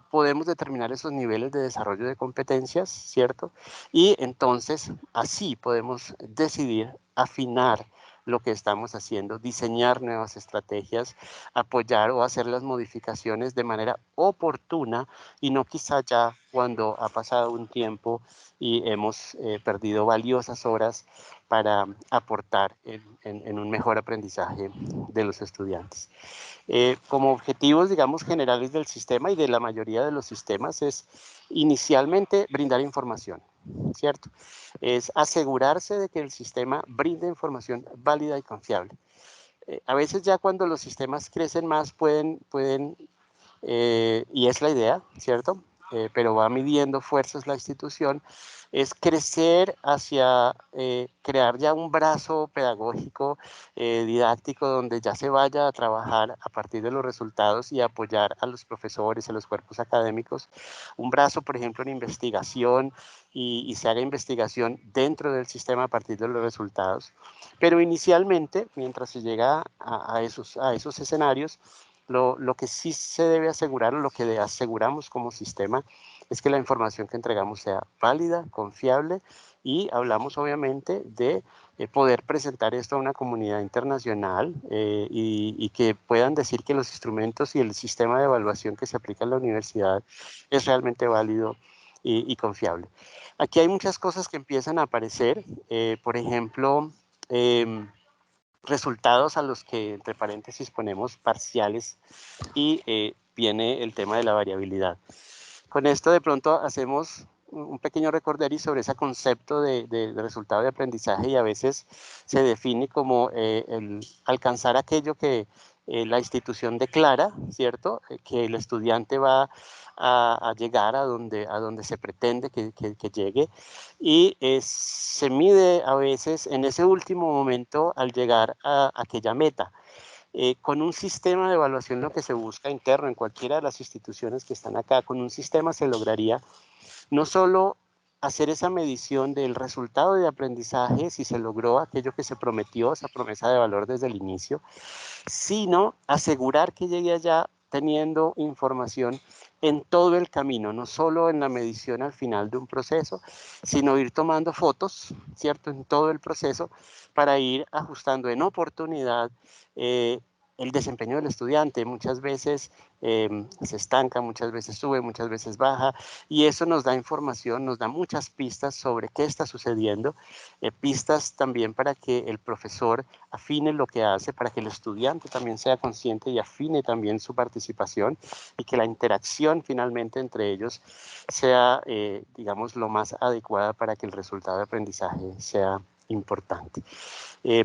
podemos determinar esos niveles de desarrollo de competencias, ¿cierto? Y entonces así podemos decidir afinar lo que estamos haciendo, diseñar nuevas estrategias, apoyar o hacer las modificaciones de manera oportuna y no quizá ya cuando ha pasado un tiempo y hemos perdido valiosas horas para aportar en un mejor aprendizaje de los estudiantes. Como objetivos, digamos, generales del sistema y de la mayoría de los sistemas es inicialmente brindar información, ¿cierto? Es asegurarse de que el sistema brinde información válida y confiable. A veces ya cuando los sistemas crecen más pueden y es la idea, ¿cierto? Pero va midiendo fuerzas la institución, es crecer hacia crear ya un brazo pedagógico, didáctico, donde ya se vaya a trabajar a partir de los resultados y apoyar a los profesores, a los cuerpos académicos. Un brazo, por ejemplo, en investigación y se haga investigación dentro del sistema a partir de los resultados. Pero inicialmente, mientras se llega a esos escenarios, lo que sí se debe asegurar, o lo que aseguramos como sistema, es que la información que entregamos sea válida, confiable, y hablamos obviamente de poder presentar esto a una comunidad internacional y que puedan decir que los instrumentos y el sistema de evaluación que se aplica en la universidad es realmente válido y confiable. Aquí hay muchas cosas que empiezan a aparecer, por ejemplo, eh, resultados a los que, entre paréntesis, ponemos parciales y viene el tema de la variabilidad. Con esto de pronto hacemos un pequeño recorderis sobre ese concepto de resultado de aprendizaje y a veces se define como el alcanzar aquello que la institución declara, ¿cierto? Que el estudiante va a llegar a donde se pretende que llegue y se mide a veces en ese último momento al llegar a aquella meta. Con un sistema de evaluación lo que se busca interno en cualquiera de las instituciones que están acá, con un sistema se lograría no solo hacer esa medición del resultado de aprendizaje, si se logró aquello que se prometió, esa promesa de valor desde el inicio, sino asegurar que llegue allá teniendo información en todo el camino, no solo en la medición al final de un proceso, sino ir tomando fotos, ¿cierto?, en todo el proceso para ir ajustando en oportunidad el desempeño del estudiante. Muchas veces se estanca, muchas veces sube, muchas veces baja, y eso nos da información, nos da muchas pistas sobre qué está sucediendo, pistas también para que el profesor afine lo que hace, para que el estudiante también sea consciente y afine también su participación y que la interacción finalmente entre ellos sea, digamos, lo más adecuada para que el resultado de aprendizaje sea importante. Eh,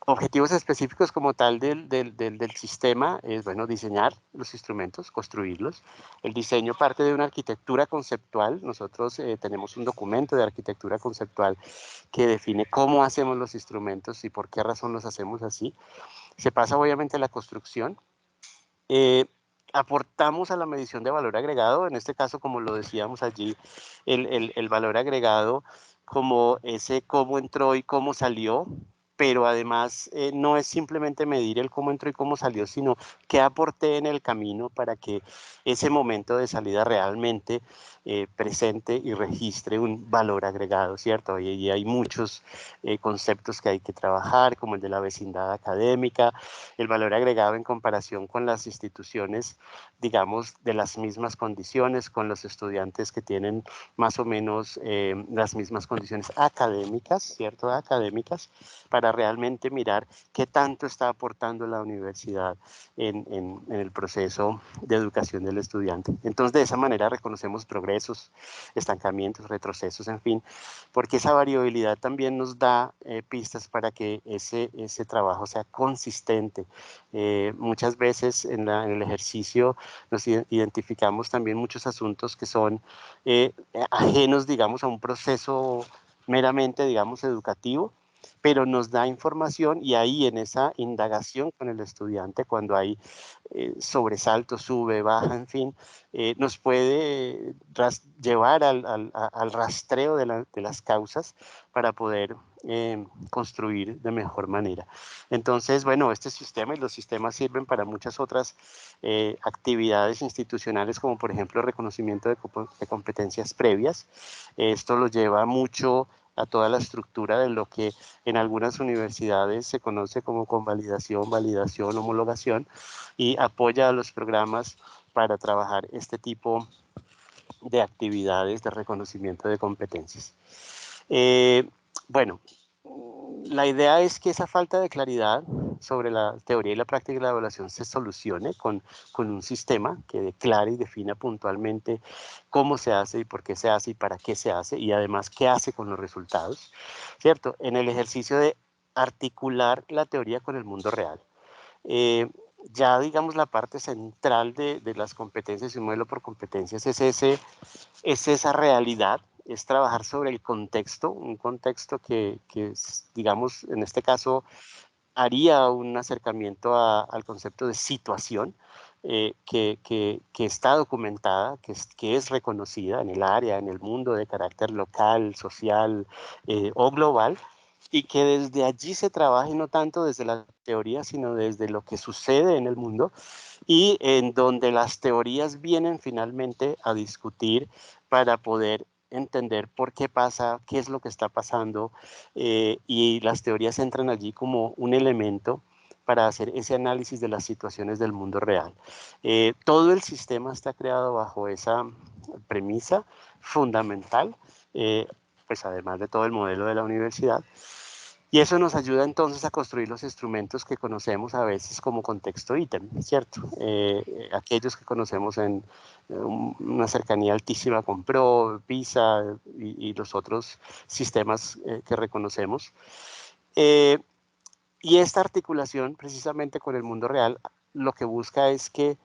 Objetivos específicos como tal del sistema es, bueno, diseñar los instrumentos, construirlos. El diseño parte de una arquitectura conceptual. Nosotros tenemos un documento de arquitectura conceptual que define cómo hacemos los instrumentos y por qué razón los hacemos así. Se pasa obviamente a la construcción. Eh, Aportamos a la medición de valor agregado, en este caso, como lo decíamos allí, el valor agregado como ese cómo entró y cómo salió, pero además no es simplemente medir el cómo entró y cómo salió, sino qué aporté en el camino para que ese momento de salida realmente presente y registre un valor agregado, ¿cierto? Y hay muchos conceptos que hay que trabajar, como el de la vecindad académica, el valor agregado en comparación con las instituciones, digamos, de las mismas condiciones, con los estudiantes que tienen más o menos las mismas condiciones académicas, ¿cierto? Académicas, para realmente mirar qué tanto está aportando la universidad en el proceso de educación del estudiante. Entonces, de esa manera reconocemos progresos, estancamientos, retrocesos, en fin, porque esa variabilidad también nos da pistas para que ese trabajo sea consistente. Muchas veces en el ejercicio nos identificamos también muchos asuntos que son ajenos, digamos, a un proceso meramente, digamos, educativo, pero nos da información y ahí en esa indagación con el estudiante, cuando hay sobresalto, sube, baja, en fin, nos puede llevar al rastreo de las causas para poder construir de mejor manera. Entonces, bueno, este sistema y los sistemas sirven para muchas otras actividades institucionales, como por ejemplo el reconocimiento de competencias previas. Esto lo lleva mucho a toda la estructura de lo que en algunas universidades se conoce como convalidación, validación, homologación, y apoya a los programas para trabajar este tipo de actividades de reconocimiento de competencias. Bueno, la idea es que esa falta de claridad sobre la teoría y la práctica de la evaluación se solucione con un sistema que declare y defina puntualmente cómo se hace y por qué se hace y para qué se hace y además qué hace con los resultados, ¿cierto? En el ejercicio de articular la teoría con el mundo real. Eh, ya digamos la parte central de las competencias y un modelo por competencias es esa realidad, es trabajar sobre el contexto, un contexto que digamos, en este caso, haría un acercamiento al concepto de situación que está documentada, que es reconocida en el área, en el mundo de carácter local, social o global, y que desde allí se trabaje no tanto desde la teoría, sino desde lo que sucede en el mundo y en donde las teorías vienen finalmente a discutir para poder entender por qué pasa, qué es lo que está pasando, y las teorías entran allí como un elemento para hacer ese análisis de las situaciones del mundo real. Todo el sistema está creado bajo esa premisa fundamental, pues además de todo el modelo de la universidad, y eso nos ayuda entonces a construir los instrumentos que conocemos a veces como contexto ítem, ¿cierto? Aquellos que conocemos en una cercanía altísima con PRO, PISA y los otros sistemas que reconocemos. Eh, y esta articulación precisamente con el mundo real lo que busca es que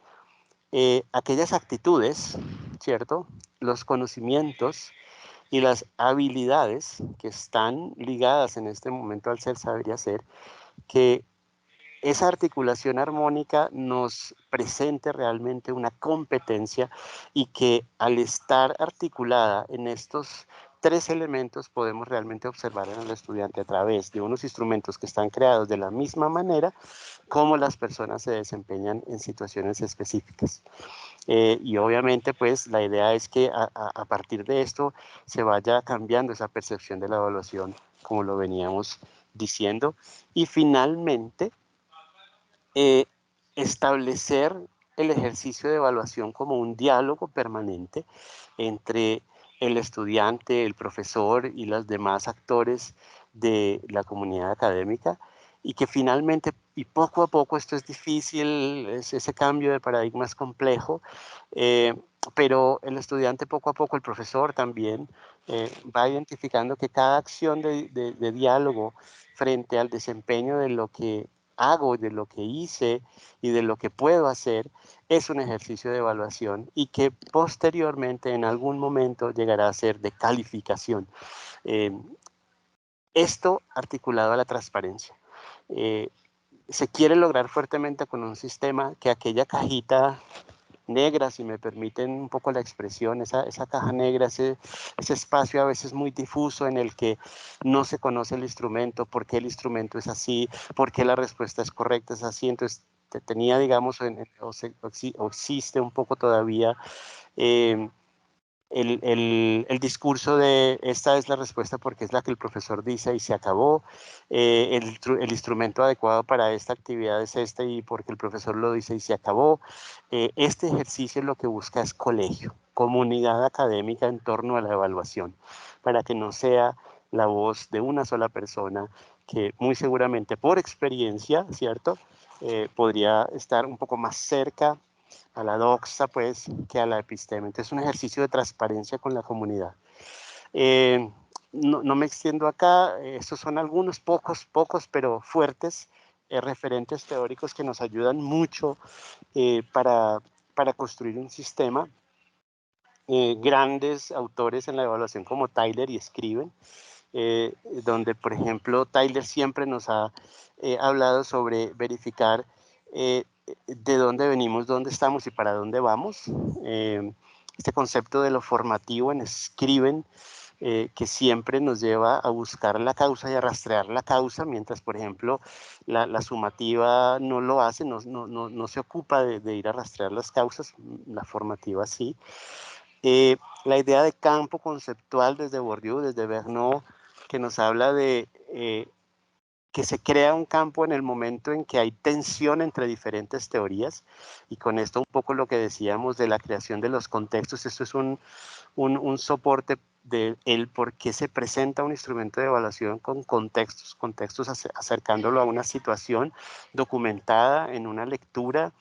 aquellas actitudes, ¿cierto? Los conocimientos y las habilidades que están ligadas en este momento al ser, saber y hacer, que esa articulación armónica nos presente realmente una competencia y que al estar articulada en estos tres elementos podemos realmente observar en el estudiante a través de unos instrumentos que están creados de la misma manera cómo las personas se desempeñan en situaciones específicas. Y obviamente pues la idea es que a partir de esto se vaya cambiando esa percepción de la evaluación como lo veníamos diciendo y finalmente eh, establecer el ejercicio de evaluación como un diálogo permanente entre el estudiante, el profesor y los demás actores de la comunidad académica y que finalmente, y poco a poco, esto es difícil, ese cambio de paradigma es complejo, eh, pero el estudiante poco a poco, el profesor también, va identificando que cada acción de diálogo frente al desempeño de lo que hago, de lo que hice y de lo que puedo hacer, es un ejercicio de evaluación y que posteriormente en algún momento llegará a ser de calificación. Eh, Esto articulado a la transparencia. Eh, Se quiere lograr fuertemente con un sistema que aquella cajita negra, si me permiten un poco la expresión, esa caja negra, ese espacio a veces muy difuso en el que no se conoce el instrumento, por qué el instrumento es así, por qué la respuesta es correcta, es así. Entonces, tenía, digamos, o existe un poco todavía eh, el discurso de esta es la respuesta porque es la que el profesor dice y se acabó, el instrumento adecuado para esta actividad es este y porque el profesor lo dice y se acabó. Este ejercicio lo que busca es colegio, comunidad académica en torno a la evaluación, para que no sea la voz de una sola persona que muy seguramente por experiencia, ¿cierto? Podría estar un poco más cerca a la doxa, pues, que a la episteme. Entonces, es un ejercicio de transparencia con la comunidad. No me extiendo acá, estos son algunos pocos, pero fuertes referentes teóricos que nos ayudan mucho para construir un sistema. Grandes autores en la evaluación como Tyler y Scriven, donde, por ejemplo, Tyler siempre nos ha hablado sobre verificar de dónde venimos, dónde estamos y para dónde vamos. Este concepto de lo formativo en Scriven que siempre nos lleva a buscar la causa y a rastrear la causa, mientras, por ejemplo, la sumativa no lo hace, no se ocupa de ir a rastrear las causas, la formativa sí. La idea de campo conceptual desde Bourdieu, desde Verneau, que nos habla de que se crea un campo en el momento en que hay tensión entre diferentes teorías, y con esto un poco lo que decíamos de la creación de los contextos. Esto es un soporte de el por qué se presenta un instrumento de evaluación con contextos acercándolo a una situación documentada en una lectura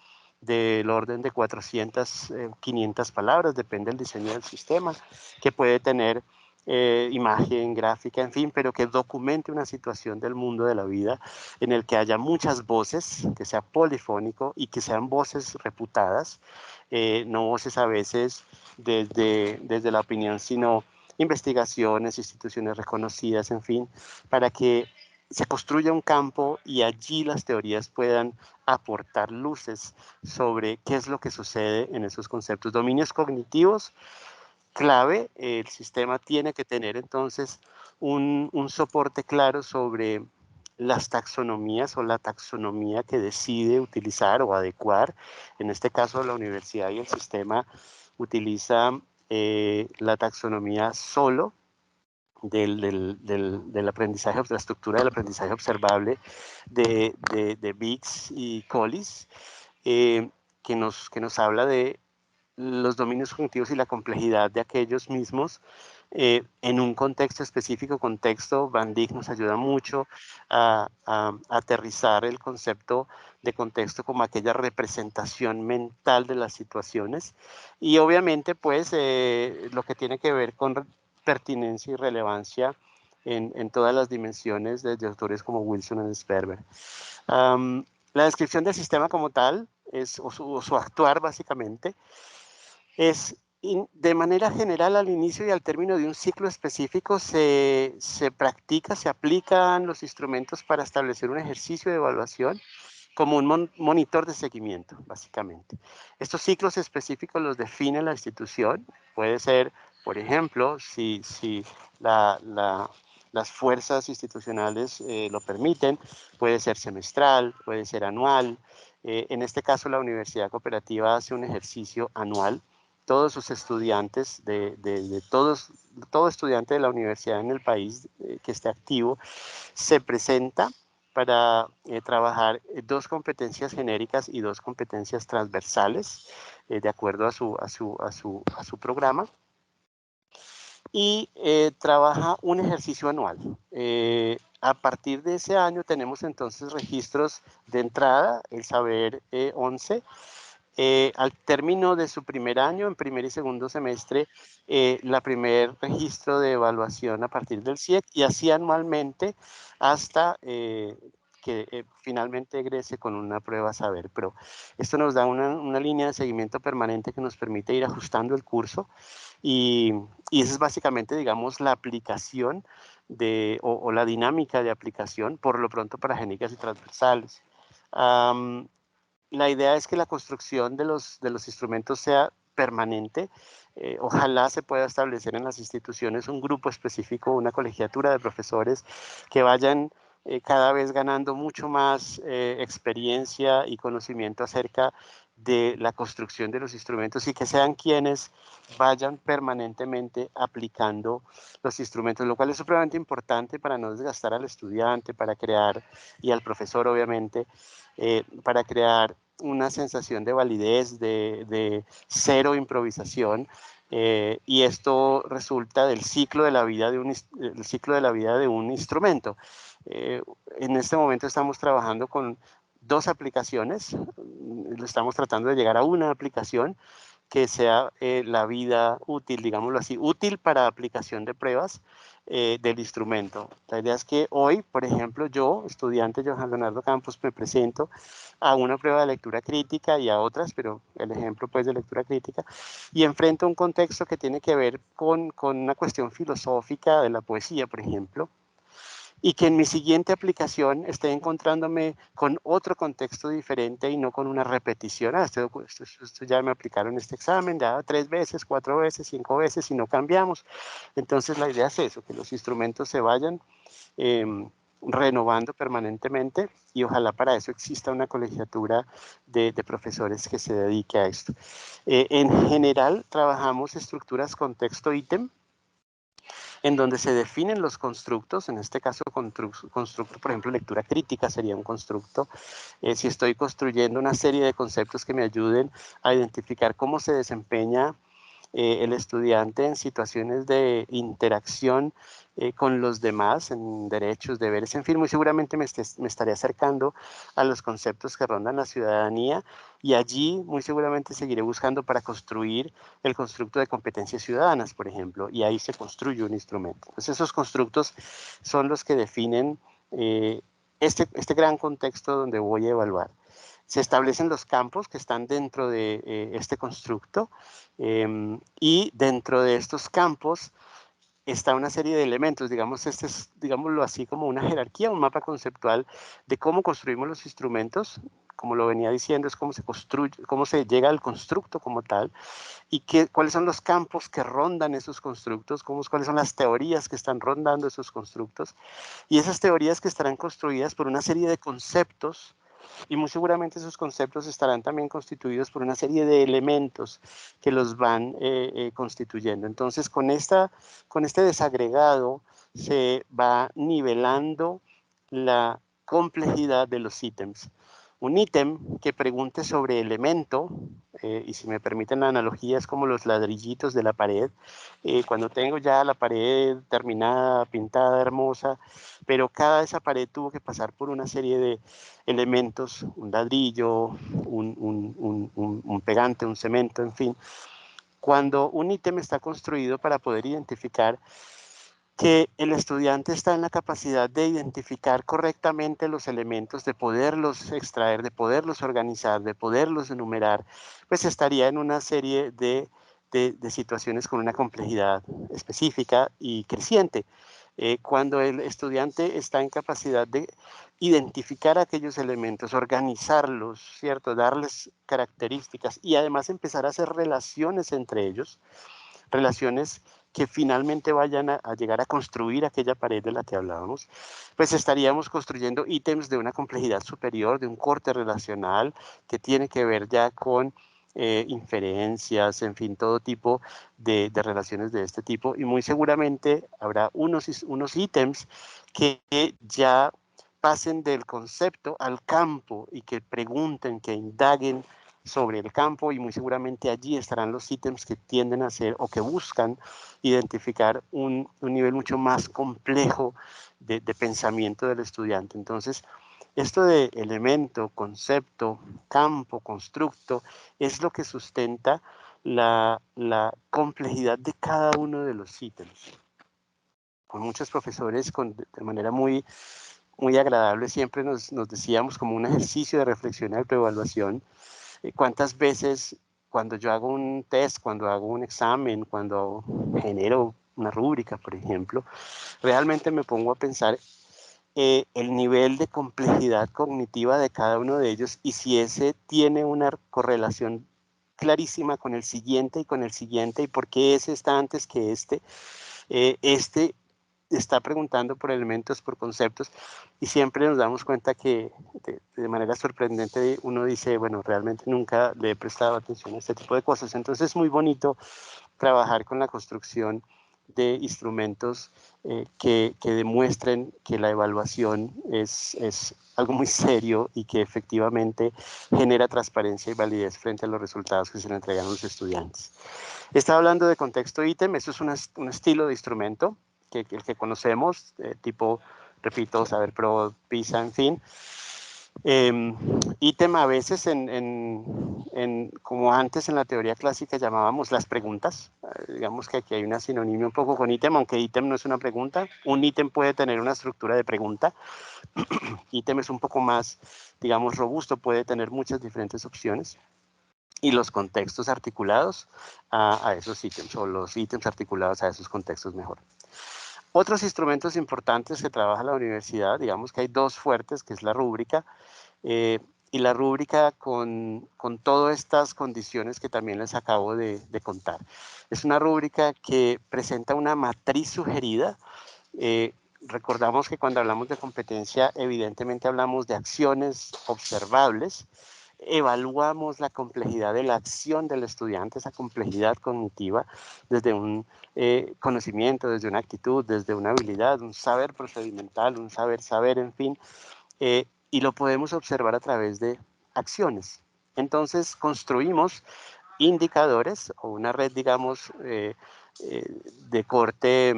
del orden de 400, 500 palabras, depende del diseño del sistema, que puede tener imagen, gráfica, en fin, pero que documente una situación del mundo de la vida en el que haya muchas voces, que sea polifónico y que sean voces reputadas, no voces a veces desde la opinión, sino investigaciones, instituciones reconocidas, en fin, para que se construya un campo y allí las teorías puedan aportar luces sobre qué es lo que sucede en esos conceptos. Dominios cognitivos, clave, el sistema tiene que tener entonces un soporte claro sobre las taxonomías o la taxonomía que decide utilizar o adecuar. En este caso, la universidad y el sistema utilizan la taxonomía solo del aprendizaje, de la estructura del aprendizaje observable de Biggs y Collis, que nos habla de los dominios cognitivos y la complejidad de aquellos mismos en un contexto específico. Contexto, Van Dijk nos ayuda mucho a aterrizar el concepto de contexto como aquella representación mental de las situaciones, y obviamente pues lo que tiene que ver con pertinencia y relevancia en todas las dimensiones, desde autores como Wilson y Sperber. La descripción del sistema como tal, o su actuar básicamente, es de manera general al inicio y al término de un ciclo específico se practica, se aplican los instrumentos para establecer un ejercicio de evaluación como un monitor de seguimiento, básicamente. Estos ciclos específicos los define la institución. Puede ser, por ejemplo, si las fuerzas institucionales lo permiten, puede ser semestral, puede ser anual. En este caso, la Universidad Cooperativa hace un ejercicio anual. Todos sus estudiantes, todo estudiante de la universidad en el país que esté activo, se presenta para trabajar dos competencias genéricas y dos competencias transversales, de acuerdo a su programa, y trabaja un ejercicio anual. A partir de ese año tenemos entonces registros de entrada, el saber 11. Al término de su primer año, en primer y segundo semestre, la primer registro de evaluación a partir del CIEC, y así anualmente hasta que finalmente egrese con una prueba saber. Pero esto nos da una línea de seguimiento permanente que nos permite ir ajustando el curso, y esa es básicamente, digamos, la aplicación o la dinámica de aplicación, por lo pronto para genéricas y transversales. La idea es que la construcción de los instrumentos sea permanente. Ojalá se pueda establecer en las instituciones un grupo específico, una colegiatura de profesores que vayan cada vez ganando mucho más experiencia y conocimiento acerca de la construcción de los instrumentos, y que sean quienes vayan permanentemente aplicando los instrumentos, lo cual es supremamente importante para no desgastar al estudiante, para crear, y al profesor obviamente, para crear una sensación de validez, de cero improvisación, y esto resulta del ciclo de la vida el ciclo de la vida de un instrumento. En este momento estamos trabajando con dos aplicaciones, estamos tratando de llegar a una aplicación que sea la vida útil, digámoslo así, útil para aplicación de pruebas del instrumento. La idea es que hoy, por ejemplo, yo, estudiante Johan Leonardo Campos, me presento a una prueba de lectura crítica y a otras, pero el ejemplo pues de lectura crítica, y enfrento un contexto que tiene que ver con una cuestión filosófica de la poesía, por ejemplo, y que en mi siguiente aplicación esté encontrándome con otro contexto diferente y no con una repetición. Esto ya me aplicaron este examen, ya 3 veces, 4 veces, 5 veces y no cambiamos. Entonces la idea es eso, que los instrumentos se vayan eh, renovando permanentemente y ojalá para eso exista una colegiatura de profesores que se dedique a esto. En general trabajamos estructuras contexto-ítem, en donde se definen los constructos, en este caso constructo, por ejemplo, lectura crítica sería un constructo. Si estoy construyendo una serie de conceptos que me ayuden a identificar cómo se desempeña el estudiante en situaciones de interacción con los demás, en derechos, deberes, en fin, muy seguramente me estaré acercando a los conceptos que rondan la ciudadanía y allí muy seguramente seguiré buscando para construir el constructo de competencias ciudadanas, por ejemplo, y ahí se construye un instrumento. Entonces esos constructos son los que definen este gran contexto donde voy a evaluar. Se establecen los campos que están dentro de este constructo y dentro de estos campos está una serie de elementos, digamos, este es, digámoslo así, como una jerarquía, un mapa conceptual de cómo construimos los instrumentos, como lo venía diciendo, es cómo se construye, cómo se llega al constructo como tal, y cuáles son los campos que rondan esos constructos, cuáles son las teorías que están rondando esos constructos, y esas teorías que estarán construidas por una serie de conceptos y muy seguramente esos conceptos estarán también constituidos por una serie de elementos que los van constituyendo. Entonces, con este desagregado se va nivelando la complejidad de los ítems. Un ítem que pregunte sobre elemento, y si me permiten la analogía, es como los ladrillitos de la pared. Cuando tengo ya la pared terminada, pintada, hermosa, pero cada esa pared tuvo que pasar por una serie de elementos, un ladrillo, un pegante, un cemento, en fin. Cuando un ítem está construido para poder identificar que el estudiante está en la capacidad de identificar correctamente los elementos, de poderlos extraer, de poderlos organizar, de poderlos enumerar, pues estaría en una serie de situaciones con una complejidad específica y creciente. Cuando el estudiante está en capacidad de identificar aquellos elementos, organizarlos, ¿cierto? Darles características y además empezar a hacer relaciones entre ellos, relaciones que finalmente vayan a llegar a construir aquella pared de la que hablábamos, pues estaríamos construyendo ítems de una complejidad superior, de un corte relacional que tiene que ver ya con inferencias, en fin, todo tipo de relaciones de este tipo y muy seguramente habrá unos ítems que ya pasen del concepto al campo y que pregunten, que indaguen sobre el campo y muy seguramente allí estarán los ítems que tienden a ser o que buscan identificar un nivel mucho más complejo de pensamiento del estudiante. Entonces, esto de elemento, concepto, campo, constructo, es lo que sustenta la complejidad de cada uno de los ítems. Con muchos profesores, de manera muy agradable, siempre nos decíamos como un ejercicio de reflexión y autoevaluación, cuántas veces cuando yo hago un test, cuando hago un examen, cuando genero una rúbrica, por ejemplo, realmente me pongo a pensar el nivel de complejidad cognitiva de cada uno de ellos y si ese tiene una correlación clarísima con el siguiente y con el siguiente y por qué ese está antes que este está preguntando por elementos, por conceptos, y siempre nos damos cuenta que de manera sorprendente uno dice, bueno, realmente nunca le he prestado atención a este tipo de cosas. Entonces es muy bonito trabajar con la construcción de instrumentos que demuestren que la evaluación es algo muy serio y que efectivamente genera transparencia y validez frente a los resultados que se le entregan a los estudiantes. Estaba hablando de contexto ítem, eso es un estilo de instrumento el que conocemos, tipo, repito, Saber Pro, PISA, en fin. Ítem a veces, como antes en la teoría clásica llamábamos las preguntas, digamos que aquí hay una sinonimia un poco con ítem, aunque ítem no es una pregunta, un ítem puede tener una estructura de pregunta, ítem es un poco más, digamos, robusto, puede tener muchas diferentes opciones, y los contextos articulados a esos ítems, o los ítems articulados a esos contextos mejor. Otros instrumentos importantes que trabaja la universidad, digamos que hay dos fuertes, que es la rúbrica, eh, y la rúbrica con todas estas condiciones que también les acabo de contar. Es una rúbrica que presenta una matriz sugerida. Recordamos que cuando hablamos de competencia, evidentemente hablamos de acciones observables. Evaluamos la complejidad de la acción del estudiante, esa complejidad cognitiva, desde un conocimiento, desde una actitud, desde una habilidad, un saber procedimental, un saber, en fin, y lo podemos observar a través de acciones. Entonces construimos indicadores o una red, digamos, de corte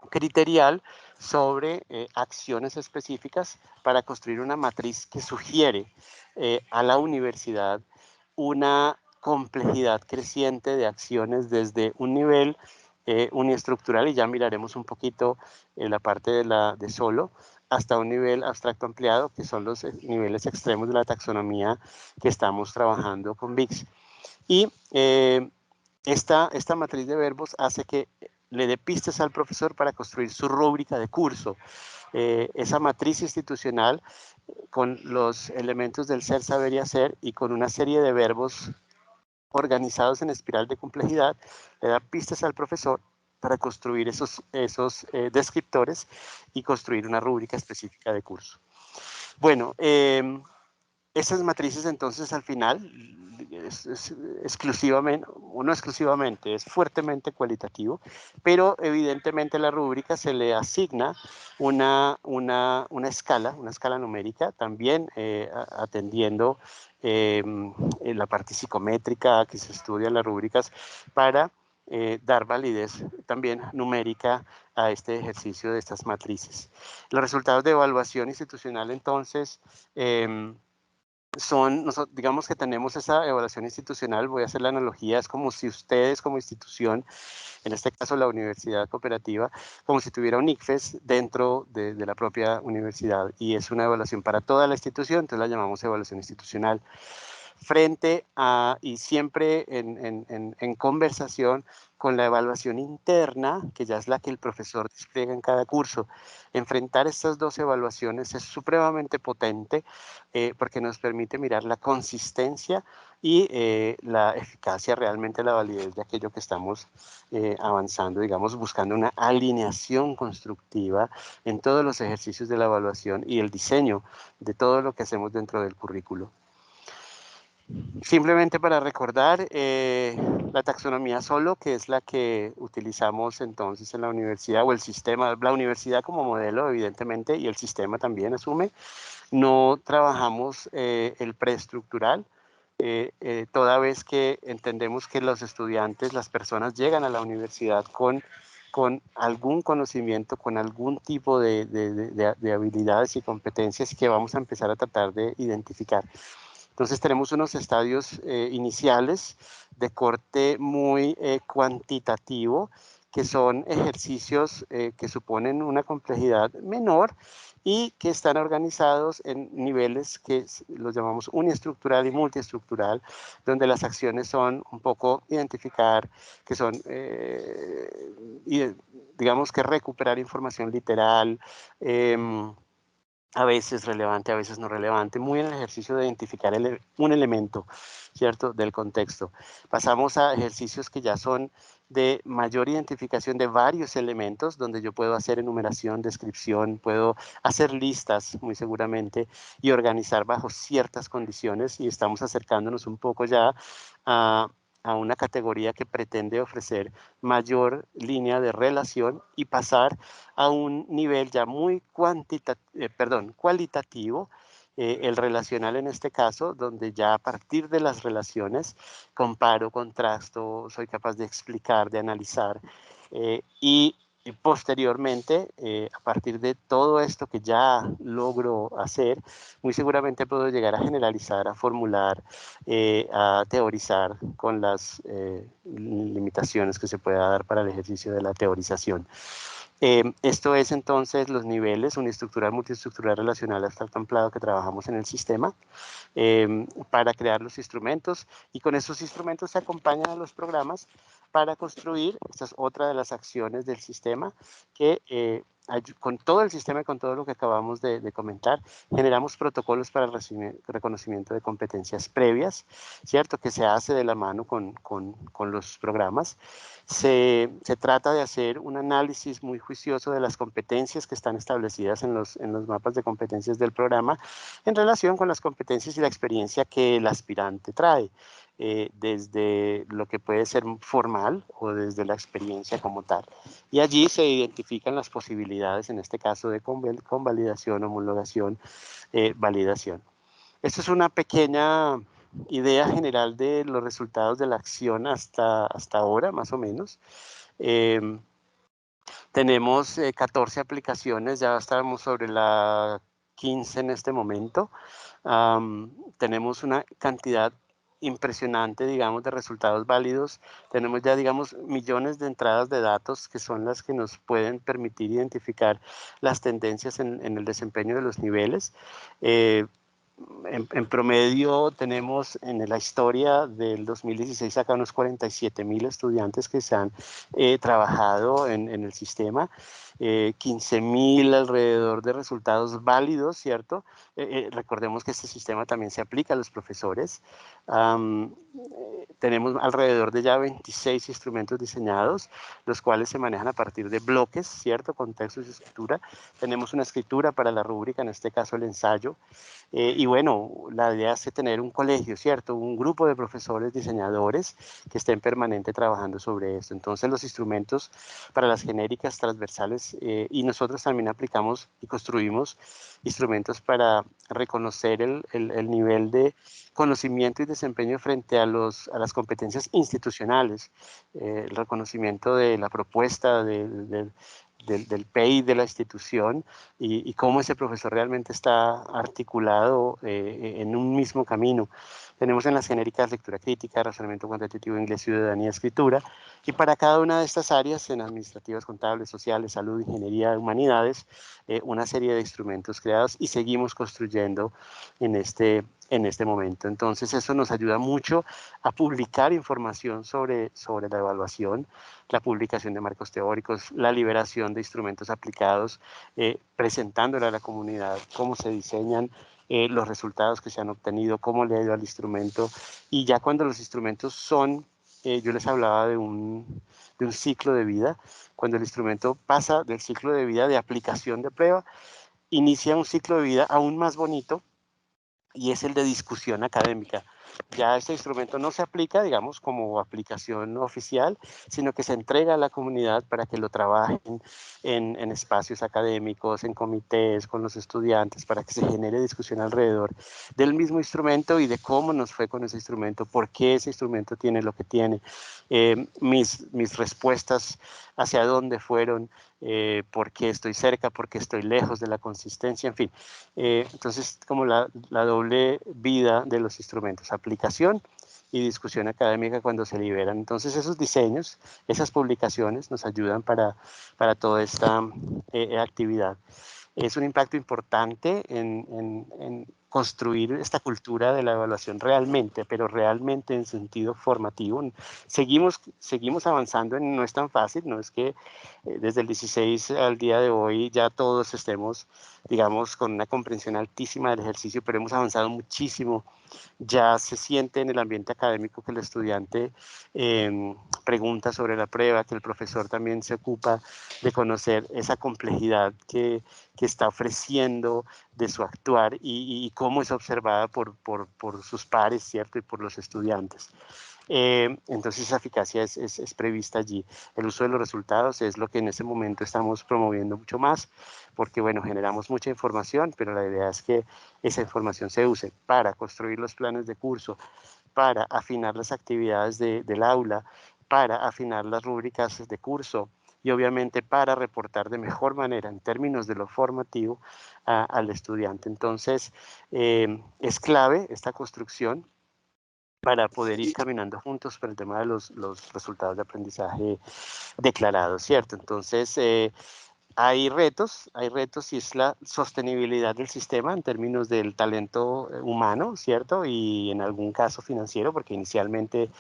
criterial sobre acciones específicas para construir una matriz que sugiere a la universidad una complejidad creciente de acciones desde un nivel uniestructural, y ya miraremos un poquito la parte de solo, hasta un nivel abstracto ampliado, que son los niveles extremos de la taxonomía que estamos trabajando con VIX. Y esta matriz de verbos hace que le dé pistas al profesor para construir su rúbrica de curso. Esa matriz institucional con los elementos del ser, saber y hacer, y con una serie de verbos organizados en espiral de complejidad, le da pistas al profesor para construir esos descriptores y construir una rúbrica específica de curso. Bueno, esas matrices entonces al final es exclusivamente, o no exclusivamente, es fuertemente cualitativo, pero evidentemente a la rúbrica se le asigna una escala numérica, también atendiendo la parte psicométrica que se estudia en las rúbricas para dar validez también numérica a este ejercicio de estas matrices. Los resultados de evaluación institucional entonces digamos que tenemos esa evaluación institucional, voy a hacer la analogía, es como si ustedes como institución, en este caso la universidad cooperativa, como si tuviera un ICFES dentro de la propia universidad, y es una evaluación para toda la institución, entonces la llamamos evaluación institucional. Frente a, y siempre en conversación con la evaluación interna, que ya es la que el profesor despliega en cada curso. Enfrentar estas dos evaluaciones es supremamente potente porque nos permite mirar la consistencia y la eficacia, realmente la validez de aquello que estamos avanzando, digamos, buscando una alineación constructiva en todos los ejercicios de la evaluación y el diseño de todo lo que hacemos dentro del currículo. Simplemente para recordar la taxonomía solo, que es la que utilizamos entonces en la universidad, o el sistema, la universidad como modelo evidentemente, y el sistema también asume. No trabajamos el preestructural, toda vez que entendemos que los estudiantes, las personas llegan a la universidad con algún conocimiento, con algún tipo de habilidades y competencias que vamos a empezar a tratar de identificar. Entonces tenemos unos estadios iniciales de corte muy cuantitativo, que son ejercicios que suponen una complejidad menor y que están organizados en niveles que los llamamos uniestructural y multiestructural, donde las acciones son un poco identificar, que son, digamos que recuperar información literal, a veces relevante, a veces no relevante, muy en el ejercicio de identificar un elemento, ¿cierto?, del contexto. Pasamos a ejercicios que ya son de mayor identificación de varios elementos, donde yo puedo hacer enumeración, descripción, puedo hacer listas, muy seguramente, y organizar bajo ciertas condiciones, y estamos acercándonos un poco ya a una categoría que pretende ofrecer mayor línea de relación y pasar a un nivel ya muy cualitativo, el relacional en este caso, donde ya a partir de las relaciones comparo, contrasto, soy capaz de explicar, de analizar y posteriormente, a partir de todo esto que ya logro hacer, muy seguramente puedo llegar a generalizar, a formular, a teorizar con las limitaciones que se pueda dar para el ejercicio de la teorización. Esto es entonces los niveles uniestructural, multiestructural, relacional, abstracto ampliado que trabajamos en el sistema para crear los instrumentos, y con esos instrumentos se acompañan a los programas para construir, esta es otra de las acciones del sistema, que con todo el sistema y con todo lo que acabamos de comentar, generamos protocolos para el reconocimiento de competencias previas, ¿cierto? Que se hace de la mano con los programas. Se trata de hacer un análisis muy juicioso de las competencias que están establecidas en los mapas de competencias del programa en relación con las competencias y la experiencia que el aspirante trae. Desde lo que puede ser formal o desde la experiencia como tal. Y allí se identifican las posibilidades, en este caso de convalidación, homologación, validación. Esto es una pequeña idea general de los resultados de la acción hasta ahora, más o menos. Tenemos 14 aplicaciones, ya estamos sobre la 15 en este momento. Tenemos una cantidad impresionante, digamos, de resultados válidos. Tenemos ya, digamos, millones de entradas de datos que son las que nos pueden permitir identificar las tendencias en el desempeño de los niveles. En promedio tenemos en la historia del 2016 acá unos 47.000 estudiantes que se han trabajado en el sistema, 15.000 alrededor de resultados válidos, ¿cierto? Recordemos que este sistema también se aplica a los profesores. Tenemos alrededor de ya 26 instrumentos diseñados, los cuales se manejan a partir de bloques, ¿cierto? Contextos y escritura. Tenemos una escritura para la rúbrica, en este caso el ensayo. Y bueno, la idea es tener un colegio, ¿cierto? Un grupo de profesores diseñadores que estén permanente trabajando sobre esto. Entonces los instrumentos para las genéricas transversales y nosotros también aplicamos y construimos instrumentos para reconocer el nivel de conocimiento y desempeño frente a las competencias institucionales, el reconocimiento de la propuesta del PEI de la institución y cómo ese profesor realmente está articulado en un mismo camino. Tenemos en las genéricas lectura crítica, razonamiento cuantitativo, inglés, ciudadanía, escritura, y para cada una de estas áreas, en administrativas, contables, sociales, salud, ingeniería, humanidades, una serie de instrumentos creados y seguimos construyendo en este momento. Entonces eso nos ayuda mucho a publicar información sobre la evaluación, la publicación de marcos teóricos, la liberación de instrumentos aplicados, presentándole a la comunidad cómo se diseñan los resultados que se han obtenido, cómo le ha ido al instrumento, y ya cuando los instrumentos son, yo les hablaba de un ciclo de vida, cuando el instrumento pasa del ciclo de vida de aplicación de prueba, inicia un ciclo de vida aún más bonito, y es el de discusión académica. Ya este instrumento no se aplica, digamos, como aplicación oficial, sino que se entrega a la comunidad para que lo trabajen en espacios académicos, en comités, con los estudiantes, para que se genere discusión alrededor del mismo instrumento y de cómo nos fue con ese instrumento, por qué ese instrumento tiene lo que tiene, mis respuestas hacia dónde fueron, por qué estoy cerca, por qué estoy lejos de la consistencia, en fin. Entonces, como la doble vida de los instrumentos, aplicación y discusión académica cuando se liberan. Entonces, esos diseños, esas publicaciones nos ayudan para toda esta actividad. Es un impacto importante en construir esta cultura de la evaluación realmente, pero realmente en sentido formativo. Seguimos avanzando, no es tan fácil, no es que desde el 16 al día de hoy ya todos estemos, digamos, con una comprensión altísima del ejercicio, pero hemos avanzado muchísimo. Ya se siente en el ambiente académico que el estudiante pregunta sobre la prueba, que el profesor también se ocupa de conocer esa complejidad que está ofreciendo de su actuar y cómo es observada por sus pares, ¿cierto? Y por los estudiantes. Entonces esa eficacia es prevista allí. El uso de los resultados es lo que en ese momento estamos promoviendo mucho más, porque bueno, generamos mucha información, pero la idea es que esa información se use para construir los planes de curso, para afinar las actividades del aula, para afinar las rúbricas de curso y obviamente para reportar de mejor manera en términos de lo formativo al estudiante. Entonces es clave esta construcción para poder ir caminando juntos por el tema de los resultados de aprendizaje declarados, ¿cierto? Entonces, hay retos y es la sostenibilidad del sistema en términos del talento humano, ¿cierto? Y en algún caso financiero, porque inicialmente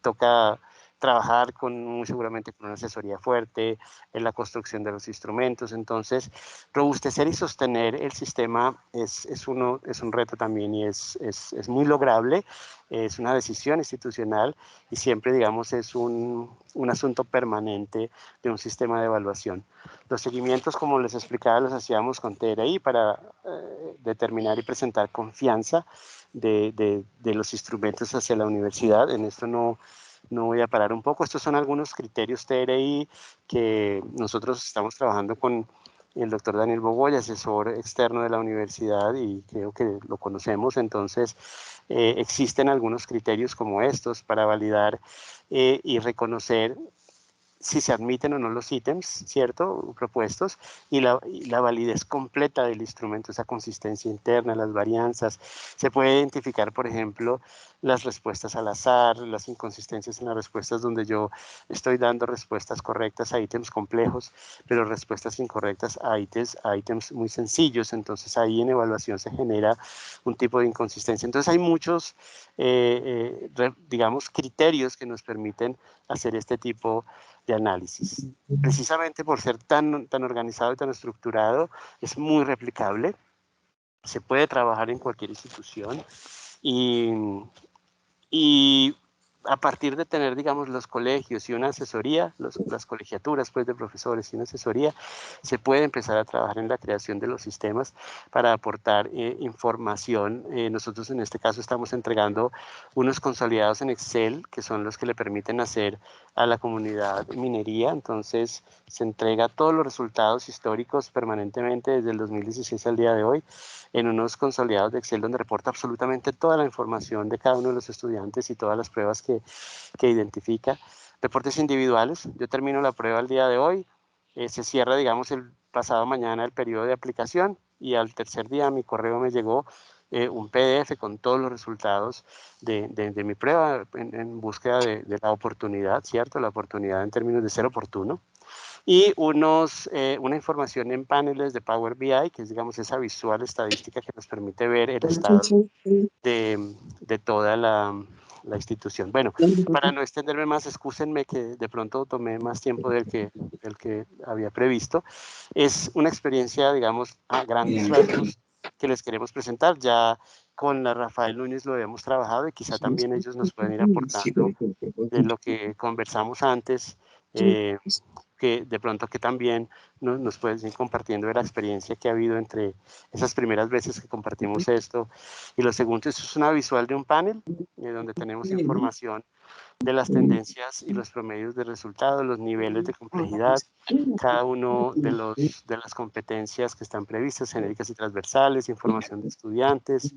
toca trabajar muy seguramente con una asesoría fuerte en la construcción de los instrumentos. Entonces, robustecer y sostener el sistema es un reto también y es muy lograble, es una decisión institucional y siempre, digamos, es un asunto permanente de un sistema de evaluación. Los seguimientos, como les explicaba, los hacíamos con TRI para determinar y presentar confianza de los instrumentos hacia la universidad. En esto no voy a parar un poco. Estos son algunos criterios TRI que nosotros estamos trabajando con el doctor Daniel Bogoya, asesor externo de la universidad, y creo que lo conocemos. Entonces, existen algunos criterios como estos para validar y reconocer si se admiten o no los ítems, ¿cierto?, propuestos, y la validez completa del instrumento, esa consistencia interna, las varianzas. Se puede identificar, por ejemplo, las respuestas al azar, las inconsistencias en las respuestas donde yo estoy dando respuestas correctas a ítems complejos, pero respuestas incorrectas a ítems muy sencillos. Entonces ahí en evaluación se genera un tipo de inconsistencia. Entonces hay muchos, digamos, criterios que nos permiten hacer este tipo de análisis. Precisamente por ser tan organizado y tan estructurado, es muy replicable, se puede trabajar en cualquier institución y a partir de tener, digamos, los colegios y una asesoría, las colegiaturas pues, de profesores y una asesoría, se puede empezar a trabajar en la creación de los sistemas para aportar información. Nosotros en este caso estamos entregando unos consolidados en Excel, que son los que le permiten hacer a la comunidad minería. Entonces se entrega todos los resultados históricos permanentemente desde el 2016 al día de hoy en unos consolidados de Excel donde reporta absolutamente toda la información de cada uno de los estudiantes y todas las pruebas que identifica. Reportes individuales, yo termino la prueba el día de hoy, se cierra, digamos, el pasado mañana el periodo de aplicación y al tercer día a mi correo me llegó un PDF con todos los resultados de mi prueba en búsqueda de la oportunidad, ¿cierto? La oportunidad en términos de ser oportuno. Y una información en paneles de Power BI, que es, digamos, esa visual estadística que nos permite ver el estado de toda la institución. Bueno, para no extenderme más, excúsenme que de pronto tomé más tiempo del que había previsto. Es una experiencia, digamos, a grandes rasgos que les queremos presentar. Ya con la Rafael Núñez lo habíamos trabajado y quizá también ellos nos pueden ir aportando de lo que conversamos antes, que de pronto que también nos pueden ir compartiendo de la experiencia que ha habido entre esas primeras veces que compartimos esto. Y lo segundo, esto es una visual de un panel donde tenemos información de las tendencias y los promedios de resultados, los niveles de complejidad, cada uno de las competencias que están previstas, genéricas y transversales, información de estudiantes,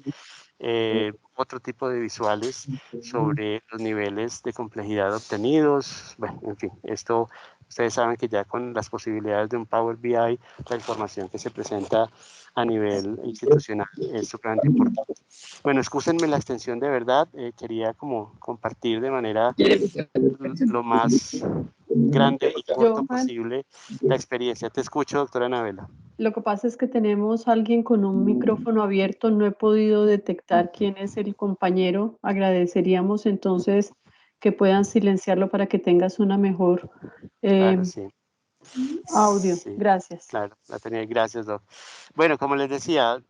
otro tipo de visuales sobre los niveles de complejidad obtenidos. Bueno, en fin, esto ustedes saben que ya con las posibilidades de un Power BI, la información que se presenta a nivel institucional es supremamente importante. Bueno, excúsenme la extensión de verdad, quería como compartir de manera lo más grande y corto Johan, posible la experiencia. Te escucho, doctora Anabela. lo que pasa es que tenemos a alguien con un micrófono abierto, no he podido detectar quién es el compañero. Agradeceríamos entonces que puedan silenciarlo para que tengas una mejor Claro, sí. audio. Sí, Gracias. claro, la tenía. Gracias, doc. Bueno, como les decía,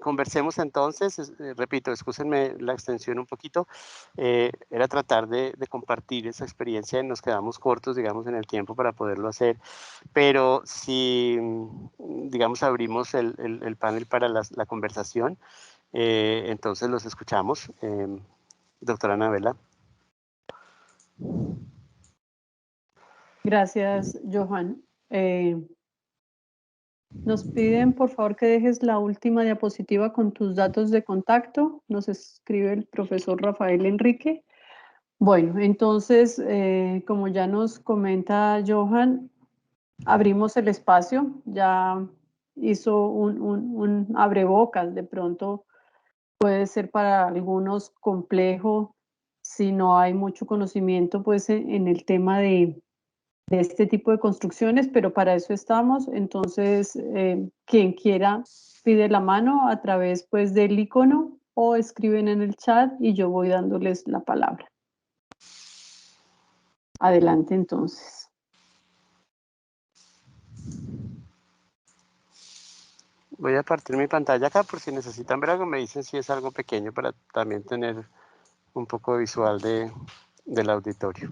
conversemos entonces, repito, excúsenme la extensión un poquito, era tratar de compartir esa experiencia y nos quedamos cortos, digamos, en el tiempo para poderlo hacer, pero si, digamos, abrimos el panel para la conversación, entonces los escuchamos. Doctora Anabela. Gracias, Johan. Nos piden, por favor, que dejes la última diapositiva con tus datos de contacto. Nos escribe el profesor Rafael Enrique. Bueno, entonces, como ya nos comenta Johan, abrimos el espacio, ya hizo un abrebocas, de pronto puede ser para algunos complejo si no hay mucho conocimiento pues en el tema de este tipo de construcciones, pero para eso estamos. Entonces, quien quiera pide la mano a través pues del icono o escriben en el chat y yo voy dándoles la palabra. Adelante entonces. Voy a partir mi pantalla acá por si necesitan ver algo, me dicen si es algo pequeño para también tener un poco visual del auditorio.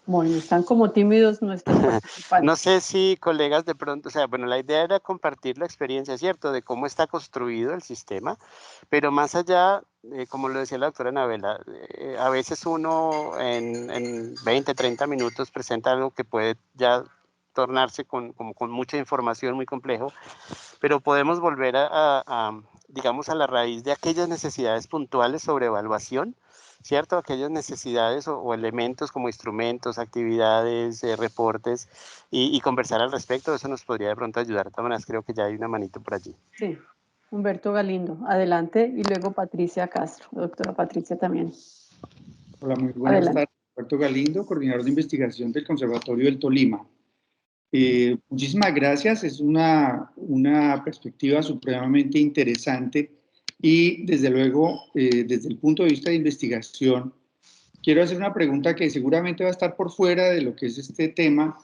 Bueno, están como tímidos nuestros No participantes. sé si colegas de pronto, o sea, bueno, la idea era compartir la experiencia, ¿cierto?, de cómo está construido el sistema, pero más allá, como lo decía la doctora Anabela, a veces uno en 20, 30 minutos presenta algo que puede ya tornarse como con mucha información, muy complejo, pero podemos volver digamos, a la raíz de aquellas necesidades puntuales sobre evaluación, ¿cierto? Aquellas necesidades o elementos como instrumentos, actividades, reportes, y conversar al respecto. Eso nos podría de pronto ayudar. De todas maneras, creo que ya hay una manito por allí. Sí, Humberto Galindo, adelante, y luego Patricia Castro, doctora Patricia también. Hola, muy buenas Adelante. tardes. Roberto Galindo, coordinador de investigación del Conservatorio del Tolima. Muchísimas gracias, es una perspectiva supremamente interesante y desde luego, desde el punto de vista de investigación, quiero hacer una pregunta que seguramente va a estar por fuera de lo que es este tema,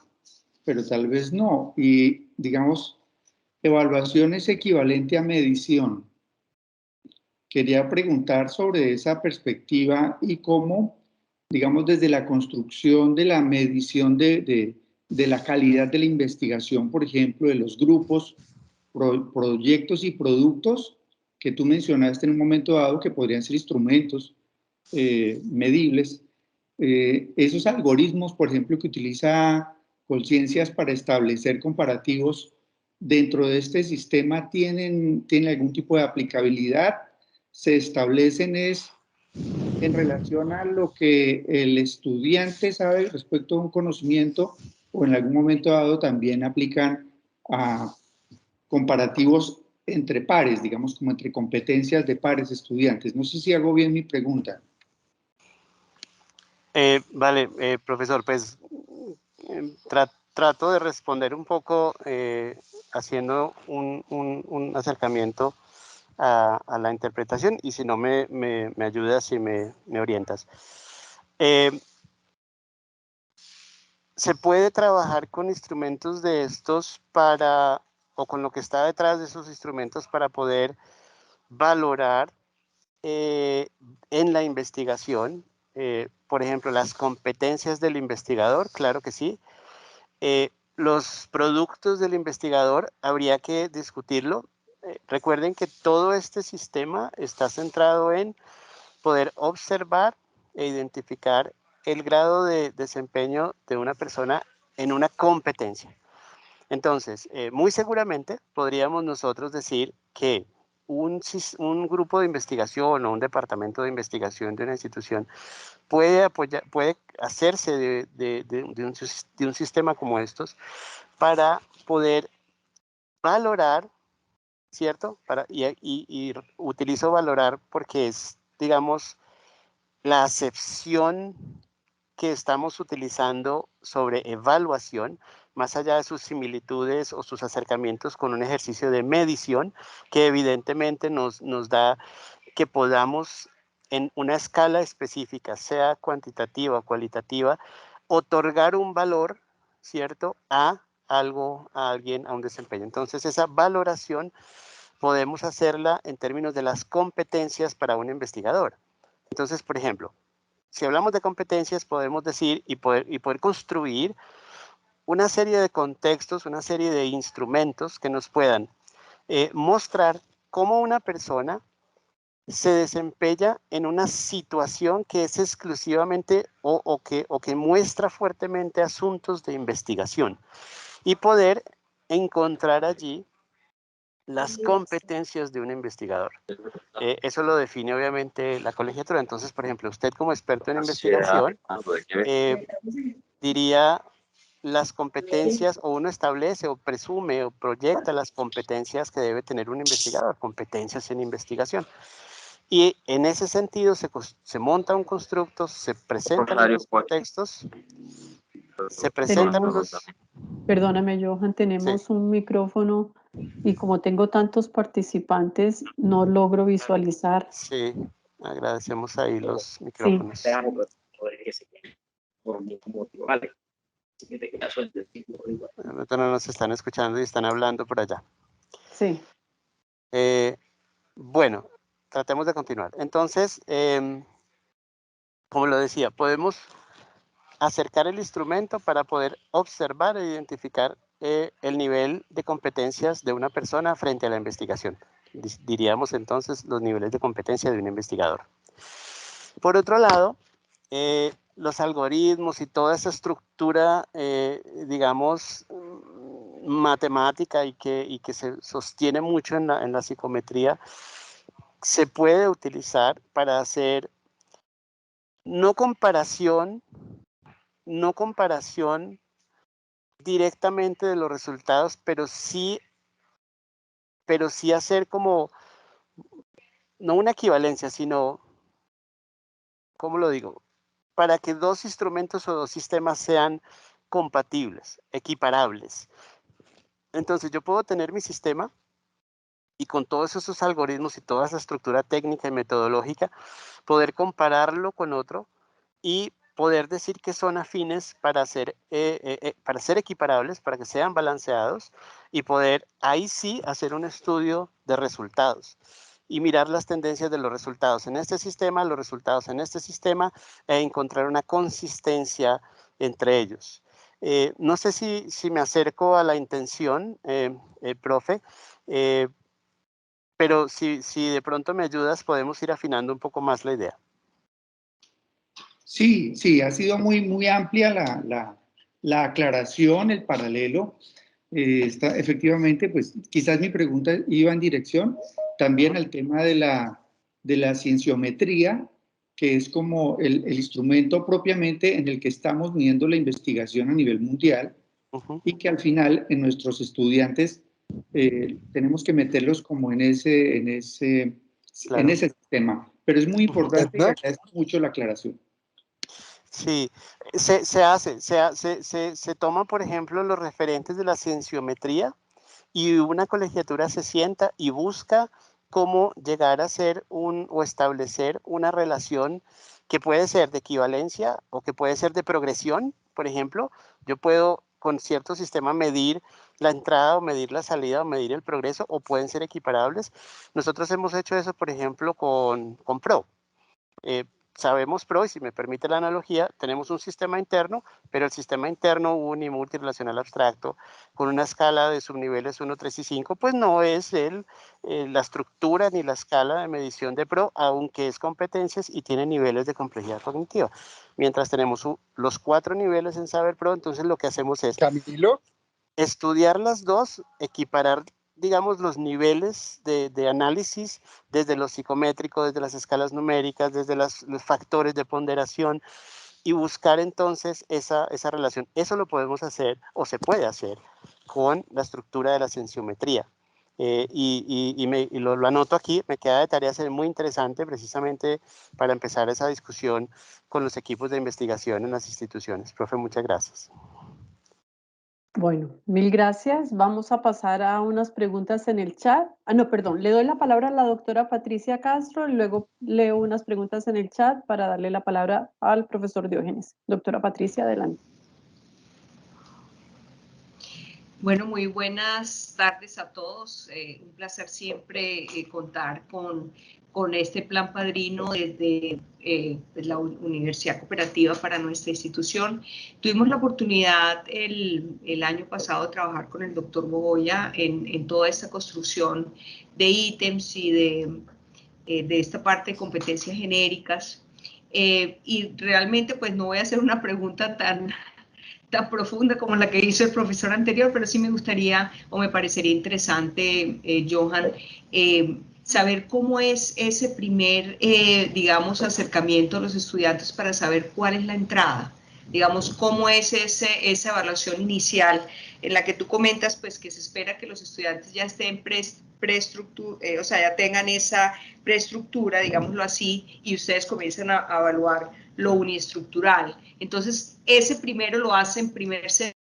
pero tal vez no. Y digamos, evaluación es equivalente a medición. Quería preguntar sobre esa perspectiva y cómo, digamos, desde la construcción de la medición de la calidad de la investigación, por ejemplo, de los grupos, proyectos y productos que tú mencionaste en un momento dado, que podrían ser instrumentos medibles, esos algoritmos, por ejemplo, que utiliza Colciencias para establecer comparativos dentro de este sistema, ¿tienen algún tipo de aplicabilidad? ¿Se establecen en relación a lo que el estudiante sabe respecto a un conocimiento, o en algún momento dado también aplican a comparativos entre pares, digamos, como entre competencias de pares estudiantes? No sé si hago bien mi pregunta. Vale, profesor, pues trato de responder un poco haciendo un acercamiento a la interpretación, y si no me ayudas y me orientas. Se puede trabajar con instrumentos de estos o con lo que está detrás de esos instrumentos para poder valorar en la investigación, por ejemplo, las competencias del investigador, claro que sí. Los productos del investigador habría que discutirlo. Recuerden que todo este sistema está centrado en poder observar e identificar el grado de desempeño de una persona en una competencia. Entonces, muy seguramente podríamos nosotros decir que un grupo de investigación o un departamento de investigación de una institución puede hacerse de un sistema como estos para poder valorar, ¿cierto? Y utilizo valorar porque es, digamos, la acepción que estamos utilizando sobre evaluación, más allá de sus similitudes o sus acercamientos con un ejercicio de medición, que evidentemente nos da que podamos en una escala específica, sea cuantitativa o cualitativa, otorgar un valor, ¿cierto?, a algo, a alguien, a un desempeño. Entonces, esa valoración podemos hacerla en términos de las competencias para un investigador. Entonces, por ejemplo, si hablamos de competencias, podemos decir y poder construir una serie de contextos, una serie de instrumentos que nos puedan mostrar cómo una persona se desempeña en una situación que es exclusivamente o que muestra fuertemente asuntos de investigación, y poder encontrar allí las competencias de un investigador. Eso lo define obviamente la colegiatura. Entonces, por ejemplo, usted como experto en investigación diría las competencias, o uno establece o presume o proyecta las competencias que debe tener un investigador, competencias en investigación. Y en ese sentido se monta un constructo, se presentan los contextos, se presentan Tenemos, los... perdóname, Johan, Sí. tenemos un micrófono y como tengo tantos participantes, no logro visualizar. Sí, agradecemos ahí los Sí. micrófonos. Ahorita no nos están escuchando y están hablando por allá. Sí. Bueno, tratemos de continuar. Entonces, como lo decía, podemos acercar el instrumento para poder observar e identificar el nivel de competencias de una persona frente a la investigación. Diríamos entonces los niveles de competencia de un investigador. Por otro lado, los algoritmos y toda esa estructura, digamos, matemática y que se sostiene mucho en la psicometría, se puede utilizar para hacer no comparación directamente de los resultados, pero sí hacer como, no una equivalencia, sino, ¿cómo lo digo? Para que dos instrumentos o dos sistemas sean compatibles, equiparables. Entonces yo puedo tener mi sistema y con todos esos algoritmos y toda esa estructura técnica y metodológica, poder compararlo con otro y poder decir que son afines para ser equiparables, para que sean balanceados y poder ahí sí hacer un estudio de resultados y mirar las tendencias de los resultados en este sistema, los resultados en este sistema e encontrar una consistencia entre ellos. No sé si me acerco a la intención, profe, pero si de pronto me ayudas podemos ir afinando un poco más la idea. Sí, sí, ha sido muy amplia la aclaración, el paralelo. Efectivamente, pues quizás mi pregunta iba en dirección también al tema de la cienciometría, que es como el instrumento propiamente en el que estamos midiendo la investigación a nivel mundial y que al final en nuestros estudiantes tenemos que meterlos como en ese sistema. Pero es muy importante y agradezco mucho la aclaración. Sí, se toman, por ejemplo, los referentes de la cienciometría y una colegiatura se sienta y busca cómo llegar a ser o establecer una relación que puede ser de equivalencia o que puede ser de progresión. Por ejemplo, yo puedo con cierto sistema medir la entrada o medir la salida o medir el progreso o pueden ser equiparables. Nosotros hemos hecho eso, por ejemplo, con PRO. Sabemos PRO, y si me permite la analogía, tenemos un sistema interno, pero el sistema interno uni multirelacional abstracto con una escala de subniveles 1, 3 y 5, pues no es la estructura ni la escala de medición de PRO, aunque es competencias y tiene niveles de complejidad cognitiva. Mientras tenemos los 4 niveles en Saber PRO, entonces lo que hacemos es estudiar las dos, equiparar, digamos, los niveles de análisis desde lo psicométrico, desde las escalas numéricas, desde los factores de ponderación y buscar entonces esa relación. Eso lo podemos hacer o se puede hacer con la estructura de la cienciometría. Y lo anoto aquí, me queda de tarea ser muy interesante precisamente para empezar esa discusión con los equipos de investigación en las instituciones. Profe, muchas gracias. Bueno, mil gracias. Vamos a pasar a unas preguntas en el chat. No, perdón, le doy la palabra a la doctora Patricia Castro y luego leo unas preguntas en el chat para darle la palabra al profesor Diógenes. Doctora Patricia, adelante. Bueno, muy buenas tardes a todos. Un placer siempre contar con este plan padrino desde la Universidad Cooperativa para nuestra institución. Tuvimos la oportunidad el año pasado de trabajar con el doctor Bogoya en toda esta construcción de ítems y de esta parte de competencias genéricas. Y realmente pues no voy a hacer una pregunta tan profunda como la que hizo el profesor anterior, pero sí me gustaría o me parecería interesante, Johan, saber cómo es ese primer, digamos, acercamiento a los estudiantes para saber cuál es la entrada, digamos, cómo es esa evaluación inicial en la que tú comentas, pues, que se espera que los estudiantes ya estén o sea, ya tengan esa preestructura, digámoslo así, y ustedes comienzan a evaluar lo uniestructural. Entonces, ese primero lo hacen primer semestre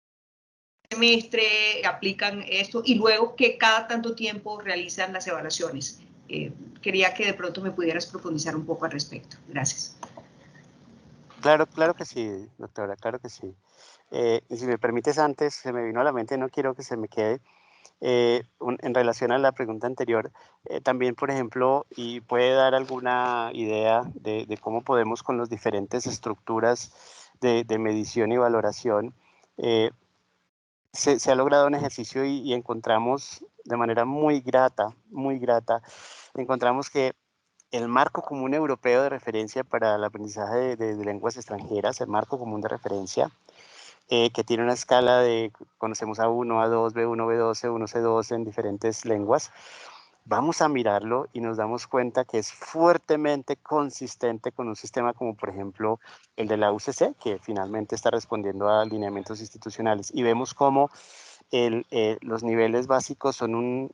semestre aplican esto y luego que cada tanto tiempo realizan las evaluaciones. Quería que de pronto me pudieras profundizar un poco al respecto. Gracias. Claro que sí, doctora, claro que sí. Y si me permites antes, se me vino a la mente, no quiero que se me quede, en relación a la pregunta anterior, también, por ejemplo, y puede dar alguna idea de cómo podemos con las diferentes estructuras de medición y valoración, se ha logrado un ejercicio y encontramos de manera muy grata, encontramos que el marco común europeo de referencia para el aprendizaje de lenguas extranjeras, el marco común de referencia, que tiene una escala de, conocemos A1, A2, B1, B2, C1, C2 en diferentes lenguas, vamos a mirarlo y nos damos cuenta que es fuertemente consistente con un sistema como por ejemplo el de la UCC, que finalmente está respondiendo a lineamientos institucionales, y vemos cómo los niveles básicos son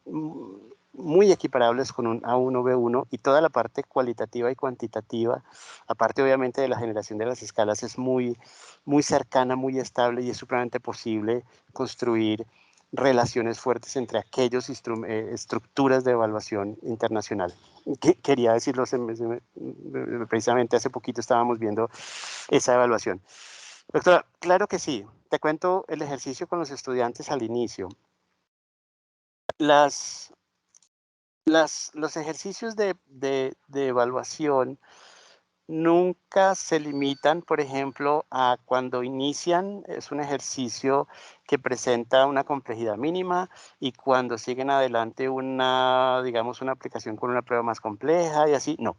muy equiparables con un A1, B1, y toda la parte cualitativa y cuantitativa, aparte obviamente de la generación de las escalas, es muy cercana, muy estable, y es supremamente posible construir relaciones fuertes entre aquellas estructuras de evaluación internacional. Quería decirlo, precisamente hace poquito estábamos viendo esa evaluación. Doctora, claro que sí. Te cuento el ejercicio con los estudiantes al inicio. Los ejercicios de evaluación nunca se limitan, por ejemplo, a cuando inician, es un ejercicio que presenta una complejidad mínima, y cuando siguen adelante digamos, una aplicación con una prueba más compleja y así, no.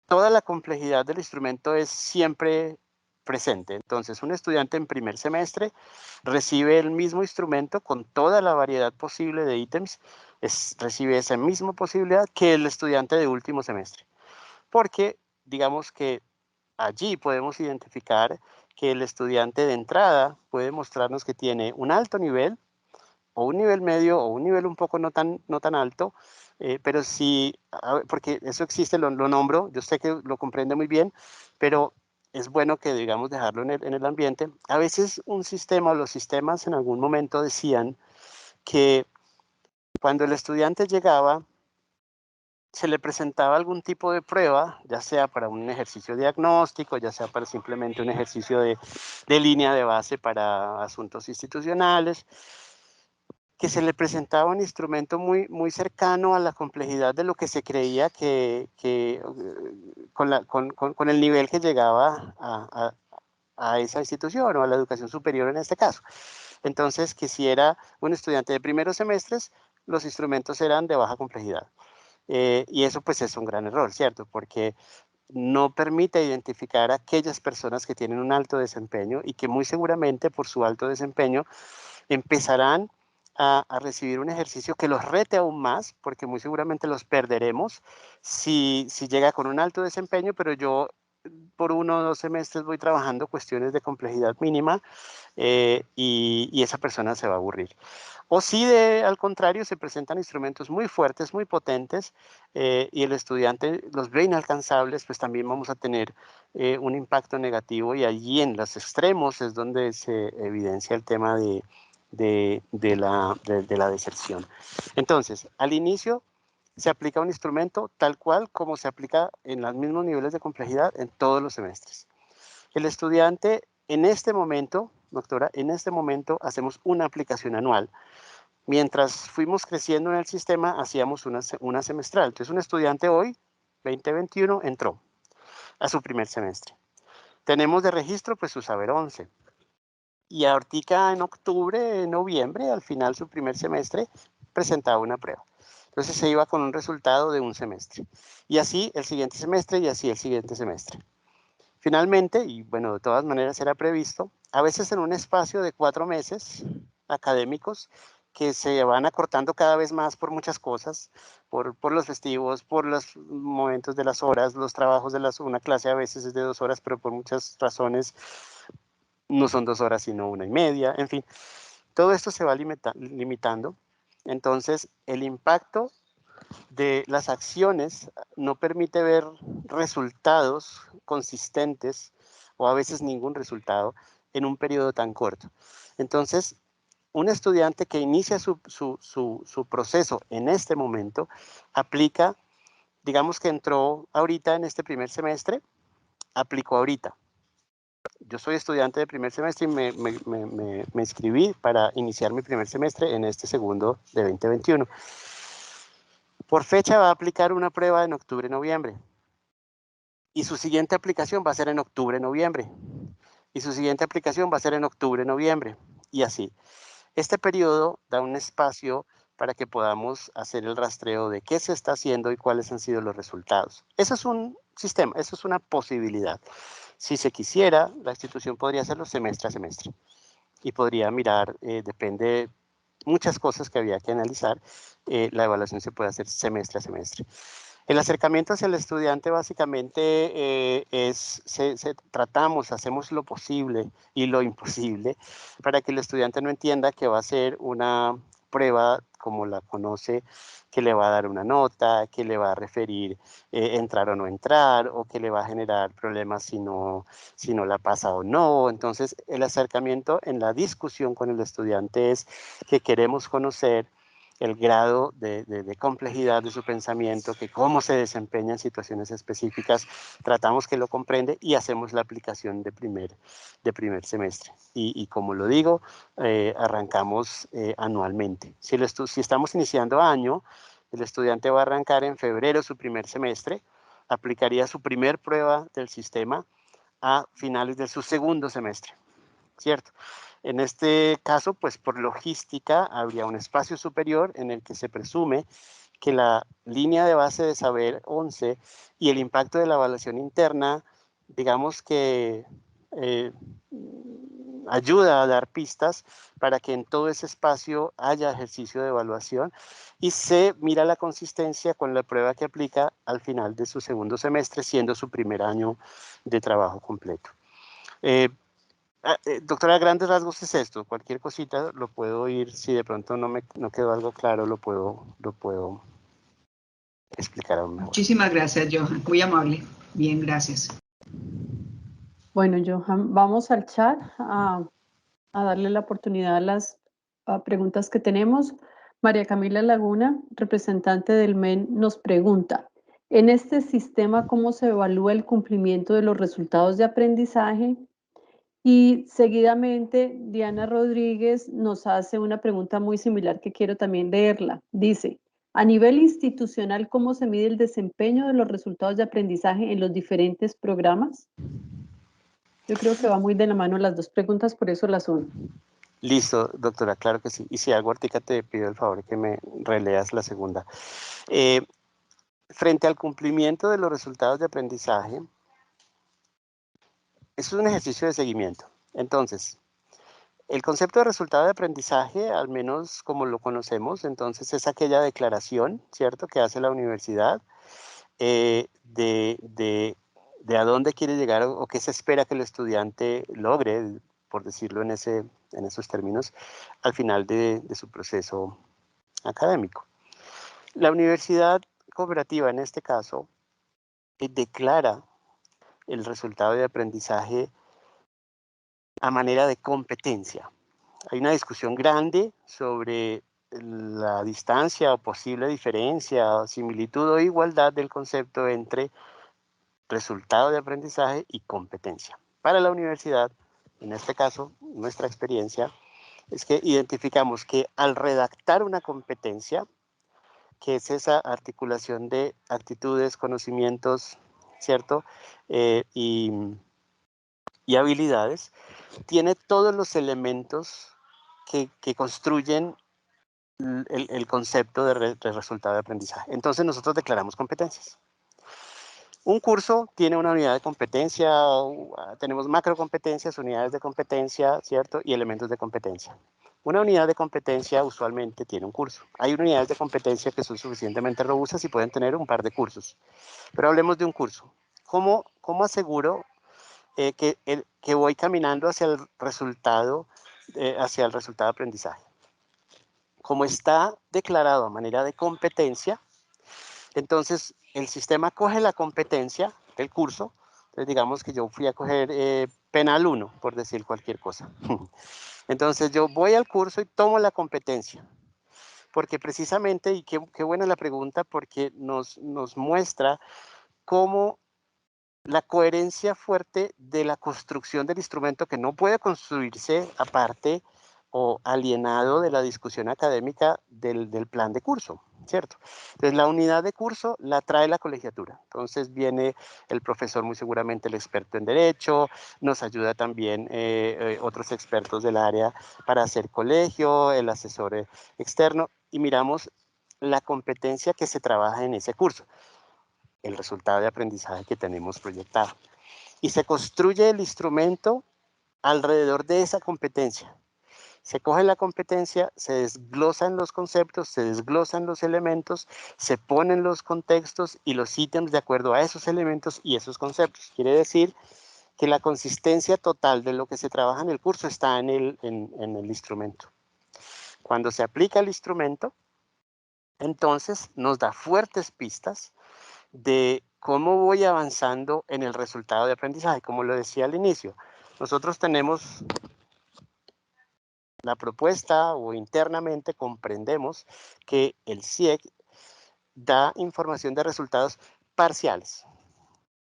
Toda la complejidad del instrumento es siempre presente. Entonces, un estudiante en primer semestre recibe el mismo instrumento con toda la variedad posible de ítems, recibe esa misma posibilidad que el estudiante de último semestre. Porque digamos que allí podemos identificar que el estudiante de entrada puede mostrarnos que tiene un alto nivel, o un nivel medio, o un nivel un poco no tan alto, pero sí, porque eso existe, lo nombro, yo sé que lo comprende muy bien, pero es bueno que, digamos, dejarlo en el ambiente. A veces un sistema o los sistemas en algún momento decían que cuando el estudiante llegaba, se le presentaba algún tipo de prueba, ya sea para un ejercicio diagnóstico, ya sea para simplemente un ejercicio de línea de base para asuntos institucionales, que se le presentaba un instrumento muy cercano a la complejidad de lo que se creía con el nivel que llegaba a esa institución, o a la educación superior en este caso. Entonces, que si era un estudiante de primeros semestres, los instrumentos eran de baja complejidad. Y eso pues es un gran error, ¿cierto? Porque no permite identificar a aquellas personas que tienen un alto desempeño, y que muy seguramente por su alto desempeño empezarán a recibir un ejercicio que los rete aún más, porque muy seguramente los perderemos si llega con un alto desempeño, pero yo por 1 o 2 semestres voy trabajando cuestiones de complejidad mínima, y esa persona se va a aburrir. O si al contrario se presentan instrumentos muy fuertes, muy potentes, y el estudiante los ve inalcanzables, pues también vamos a tener un impacto negativo, y allí en los extremos es donde se evidencia el tema de la deserción. Entonces, al inicio se aplica un instrumento tal cual como se aplica en los mismos niveles de complejidad en todos los semestres. El estudiante en este momento, doctora, en este momento hacemos una aplicación anual. Mientras fuimos creciendo en el sistema, hacíamos una semestral. Entonces, un estudiante hoy, 2021, entró a su primer semestre. Tenemos de registro pues su saber 11. Y ahorita en octubre, noviembre, al final su primer semestre, presentaba una prueba. Entonces se iba con un resultado de un semestre. Y así el siguiente semestre, y así el siguiente semestre. Finalmente, y bueno, de todas maneras era previsto, a veces en un espacio de 4 meses académicos, que se van acortando cada vez más por muchas cosas, por los festivos, por los momentos de las horas, los trabajos de una clase a veces es de 2 horas, pero por muchas razones no son 2 horas, sino 1:30, en fin. Todo esto se va limitando. Entonces, el impacto de las acciones no permite ver resultados consistentes, o a veces ningún resultado, en un periodo tan corto. Entonces, un estudiante que inicia su proceso en este momento, aplica, digamos que entró ahorita en este primer semestre, aplicó ahorita. Yo soy estudiante de primer semestre y me inscribí para iniciar mi primer semestre en este segundo de 2021. Por fecha va a aplicar una prueba en octubre-noviembre. Y su siguiente aplicación va a ser en octubre-noviembre. Y su siguiente aplicación va a ser en octubre-noviembre. Y así. Este periodo da un espacio para que podamos hacer el rastreo de qué se está haciendo y cuáles han sido los resultados. Eso es un sistema, eso es una posibilidad. Si se quisiera, la institución podría hacerlo semestre a semestre. Y podría mirar, depende muchas cosas que había que analizar, la evaluación se puede hacer semestre a semestre. El acercamiento hacia el estudiante básicamente hacemos lo posible y lo imposible para que el estudiante no entienda que va a ser una prueba como la conoce, que le va a dar una nota, que le va a referir entrar o no entrar, o que le va a generar problemas si no la pasa o no. Entonces, el acercamiento en la discusión con el estudiante es que queremos conocer el grado de complejidad de su pensamiento, que cómo se desempeña en situaciones específicas, tratamos que lo comprende y hacemos la aplicación de primer semestre. Y como lo digo, arrancamos anualmente. Si estamos iniciando año, el estudiante va a arrancar en febrero su primer semestre, aplicaría su primer prueba del sistema a finales de su segundo semestre, ¿cierto? En este caso, pues por logística, habría un espacio superior en el que se presume que la línea de base de saber 11 y el impacto de la evaluación interna, digamos que ayuda a dar pistas para que en todo ese espacio haya ejercicio de evaluación y se mira la consistencia con la prueba que aplica al final de su segundo semestre, siendo su primer año de trabajo completo. Doctora, a grandes rasgos es esto. Cualquier cosita lo puedo ir, si de pronto no quedó algo claro, lo puedo explicar aún mejor. Muchísimas gracias, Johan. Muy amable. Bien, gracias. Bueno, Johan, vamos al chat a darle la oportunidad a las preguntas que tenemos. María Camila Laguna, representante del MEN, nos pregunta, en este sistema, ¿cómo se evalúa el cumplimiento de los resultados de aprendizaje? Y seguidamente, Diana Rodríguez nos hace una pregunta muy similar que quiero también leerla. Dice, a nivel institucional, ¿cómo se mide el desempeño de los resultados de aprendizaje en los diferentes programas? Yo creo que va muy de la mano las dos preguntas, por eso las uno. Listo, doctora, claro que sí. Y si algo, Artica, te pido el favor que me releas la segunda. Frente al cumplimiento de los resultados de aprendizaje, eso es un ejercicio de seguimiento. Entonces, el concepto de resultado de aprendizaje, al menos como lo conocemos, entonces es aquella declaración, ¿cierto?, que hace la universidad de a dónde quiere llegar o qué se espera que el estudiante logre, por decirlo en esos términos, al final de su proceso académico. La universidad cooperativa, en este caso, declara el resultado de aprendizaje a manera de competencia. Hay una discusión grande sobre la distancia o posible diferencia o similitud o igualdad del concepto entre resultado de aprendizaje y competencia. Para la universidad, en este caso, nuestra experiencia es que identificamos que al redactar una competencia, que es esa articulación de actitudes, conocimientos, ¿cierto? Y habilidades, tiene todos los elementos que construyen el concepto de resultado de aprendizaje. Entonces nosotros declaramos competencias. Un curso tiene una unidad de competencia, tenemos macrocompetencias, unidades de competencia, ¿cierto? Y elementos de competencia. Una unidad de competencia usualmente tiene un curso. Hay unidades de competencia que son suficientemente robustas y pueden tener un par de cursos. Pero hablemos de un curso. ¿Cómo aseguro que voy caminando hacia el resultado de aprendizaje? Como está declarado a manera de competencia, entonces el sistema coge la competencia del curso. Entonces digamos que yo fui a coger penal 1, por decir cualquier cosa. Entonces yo voy al curso y tomo la competencia, porque precisamente, y qué buena la pregunta, porque nos muestra cómo la coherencia fuerte de la construcción del instrumento, que no puede construirse aparte o alienado de la discusión académica del plan de curso, ¿cierto? Entonces la unidad de curso la trae la colegiatura. Entonces viene el profesor, muy seguramente el experto en derecho, nos ayuda también otros expertos del área para hacer colegio, el asesor externo, y miramos la competencia que se trabaja en ese curso, el resultado de aprendizaje que tenemos proyectado. Y se construye el instrumento alrededor de esa competencia. Se coge la competencia, se desglosan los conceptos, se desglosan los elementos, se ponen los contextos y los ítems de acuerdo a esos elementos y esos conceptos. Quiere decir que la consistencia total de lo que se trabaja en el curso está en el instrumento. Cuando se aplica el instrumento, entonces nos da fuertes pistas de cómo voy avanzando en el resultado de aprendizaje. Como lo decía al inicio, nosotros tenemos la propuesta o internamente comprendemos que el CIEC da información de resultados parciales,